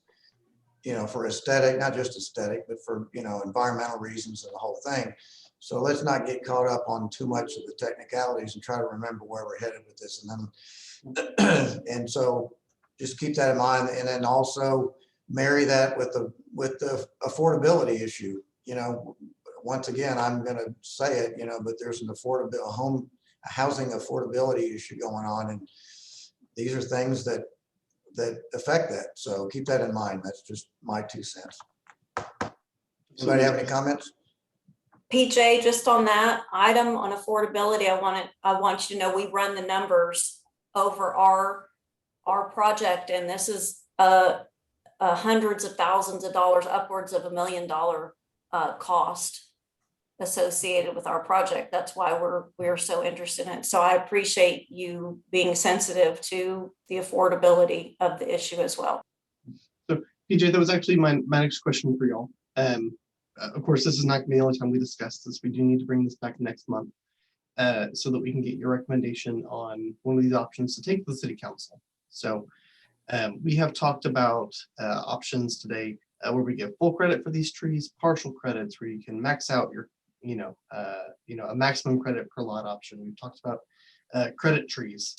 for aesthetic, not just aesthetic, but for, environmental reasons and the whole thing. So let's not get caught up on too much of the technicalities and try to remember where we're headed with this. And so just keep that in mind. And then also marry that with the affordability issue. Once again, I'm going to say it, but there's a housing affordability issue going on. And these are things that affect that. So keep that in mind. That's just my 2 cents. Anybody have any comments? PJ, just on that item on affordability, I want you to know we run the numbers over our project, and this is hundreds of thousands of dollars, upwards of $1 million cost associated with our project. That's why we're so interested in it. So I appreciate you being sensitive to the affordability of the issue as well. So PJ, that was actually my next question for y'all. Of course, this is not going to be the only time we discuss this. We do need to bring this back next month so that we can get your recommendation on one of these options to take to the city council. So we have talked about options today where we get full credit for these trees, partial credits where you can max out your, a maximum credit per lot option. We've talked about credit trees.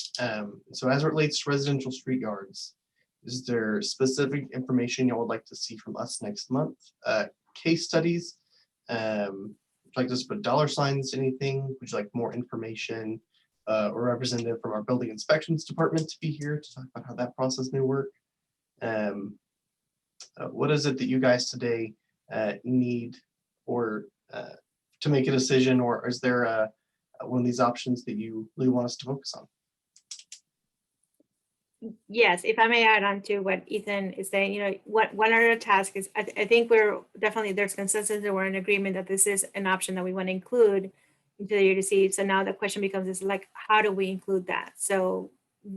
So as it relates to residential street yards, is there specific information y'all would like to see from us next month? Case studies, like us to put dollar signs, anything? Would you like more information? Or representative from our building inspections department to be here to talk about how that process may work? What is it that you guys today need or to make a decision, or is there one of these options that you really want us to focus on? Yes, if I may add on to what Ethan is saying, what one of the tasks is, I think we're definitely, there's consensus and we're in agreement that this is an option that we want to include into the UDC. So now the question becomes is like, how do we include that? So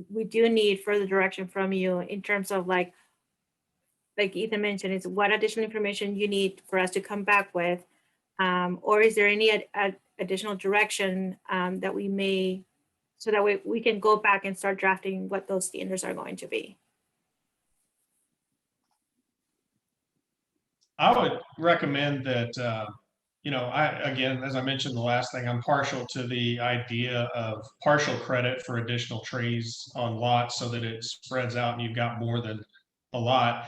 we do need further direction from you in terms of like Ethan mentioned, is what additional information you need for us to come back with, or is there any additional direction that we may, so that we can go back and start drafting what those standards are going to be. I would recommend that, again, as I mentioned, the last thing, I'm partial to the idea of partial credit for additional trees on lots so that it spreads out and you've got more than a lot.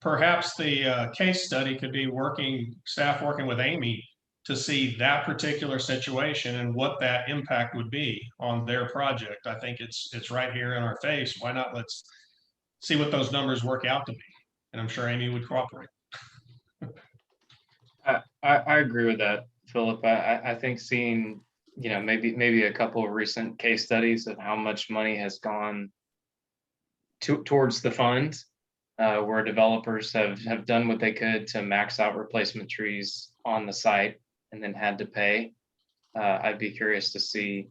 Perhaps the case study could be staff working with Amy to see that particular situation and what that impact would be on their project. I think it's right here in our face. Why not? Let's see what those numbers work out to be. And I'm sure Amy would cooperate. I agree with that, Philip. I think seeing, maybe a couple of recent case studies of how much money has gone towards the fund, where developers have done what they could to max out replacement trees on the site and then had to pay. I'd be curious to see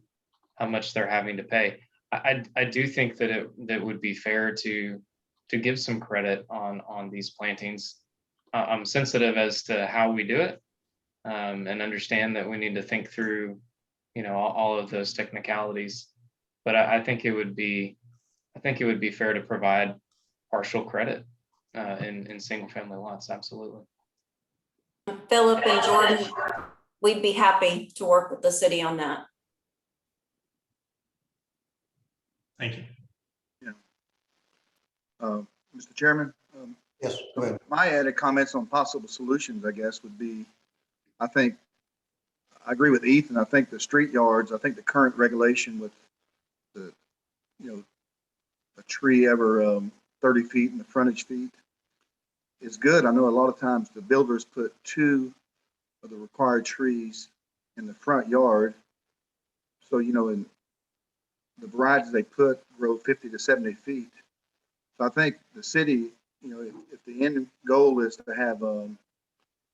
how much they're having to pay. I do think that that would be fair to give some credit on these plantings. I'm sensitive as to how we do it, and understand that we need to think through, all of those technicalities. But I think it would be fair to provide partial credit in single family lots. Absolutely. Phillip and Jordan, we'd be happy to work with the city on that. Thank you. Mr. Chairman? Yes, go ahead. My added comments on possible solutions, I guess, would be, I agree with Ethan. I think the street yards, I think the current regulation with the, a tree ever 30 feet in the frontage feet is good. I know a lot of times the builders put 2 of the required trees in the front yard. So, in the varieties they put grow 50 to 70 feet. So I think the city, if the end goal is to have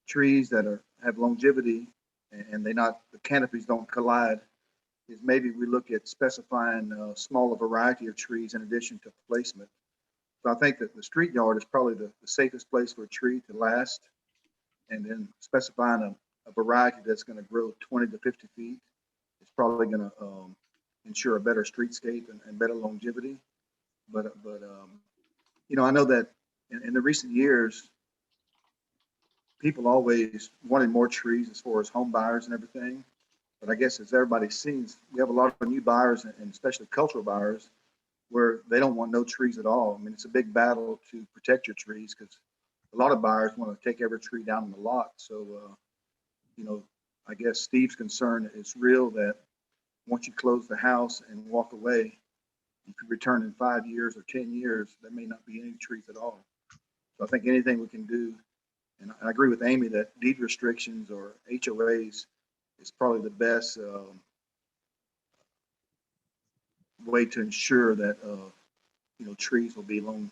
trees that have longevity and the canopies don't collide, is maybe we look at specifying a smaller variety of trees in addition to placement. So I think that the street yard is probably the safest place for a tree to last, and then specifying a variety that's going to grow 20 to 50 feet is probably going to ensure a better streetscape and better longevity. But I know that in the recent years, people always wanted more trees as far as home buyers and everything. But I guess as everybody's seen, we have a lot of new buyers, and especially cultural buyers, where they don't want no trees at all. I mean, it's a big battle to protect your trees because a lot of buyers want to take every tree down in the lot. So, I guess Steve's concern is real that once you close the house and walk away, you could return in 5 years or 10 years, there may not be any trees at all. So I think anything we can do, and I agree with Amy that deed restrictions or HOAs is probably the best way to ensure that trees will be long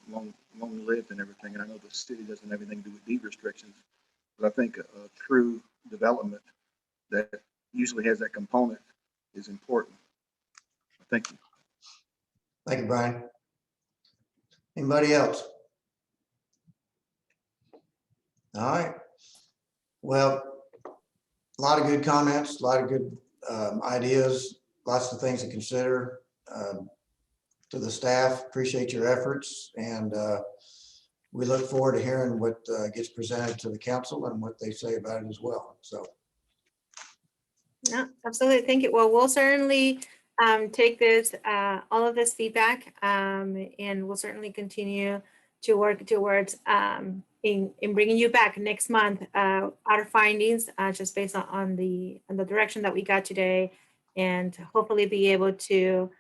lived and everything. And I know the city doesn't have anything to do with deed restrictions, but I think a true development that usually has that component is important. Thank you. Thank you, Brian. Anybody else? All right. Well, a lot of good comments, a lot of good ideas, lots of things to consider. To the staff, appreciate your efforts, and we look forward to hearing what gets presented to the council and what they say about it as well. So. No, absolutely. Thank you. Well, we'll certainly take this, all of this feedback, and we'll certainly continue to work towards in bringing you back next month, our findings, just based on the direction that we got today, and hopefully be able to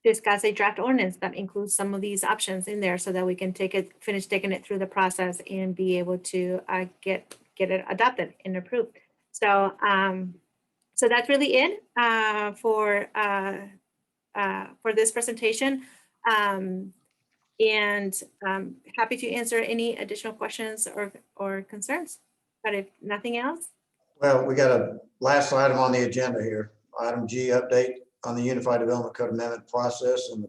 discuss a draft ordinance that includes some of these options in there so that we can finish taking it through the process and be able to get it adopted and approved. So so that's really it for this presentation. And happy to answer any additional questions or concerns. But if nothing else, Well, we got a last item on the agenda here. Item G, update on the Unified Development Code Amendment process and the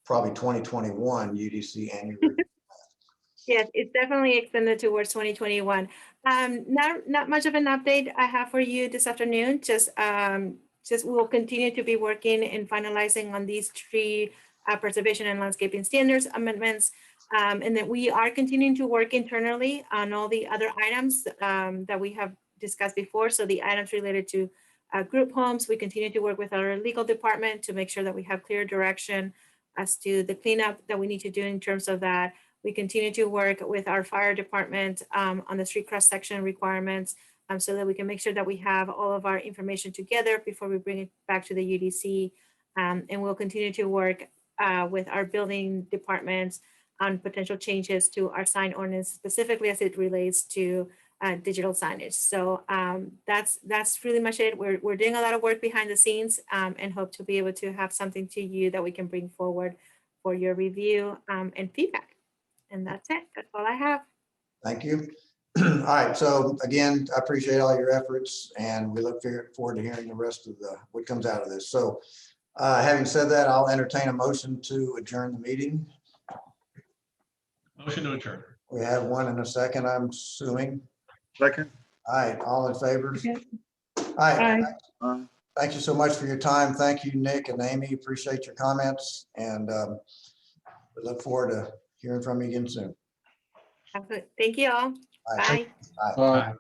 probably 2021 UDC annual review. yes, it's definitely extended towards 2021. Not much of an update I have for you this afternoon. Just we'll continue to be working and finalizing on these tree preservation and landscaping standards amendments. And that we are continuing to work internally on all the other items that we have discussed before. So the items related to group homes, we continue to work with our legal department to make sure that we have clear direction as to the cleanup that we need to do in terms of that. We continue to work with our fire department on the street cross section requirements so that we can make sure that we have all of our information together before we bring it back to the UDC. And we'll continue to work with our building departments on potential changes to our sign ordinance, specifically as it relates to digital signage. So that's really much it. We're doing a lot of work behind the scenes and hope to be able to have something to you that we can bring forward for your review and feedback. And that's it. That's all I have. Thank you. All right. So again, I appreciate all your efforts and we look forward to hearing the rest of what comes out of this. So having said that, I'll entertain a motion to adjourn the meeting. Motion to adjourn. We have one in a second, I'm assuming. Second. All right, all in favor? Okay. All right. Aye. Thank you so much for your time. Thank you, Nick and Amy. Appreciate your comments. And we look forward to hearing from you again soon. Thank you all. All right. Bye. Bye. Aye. Bye.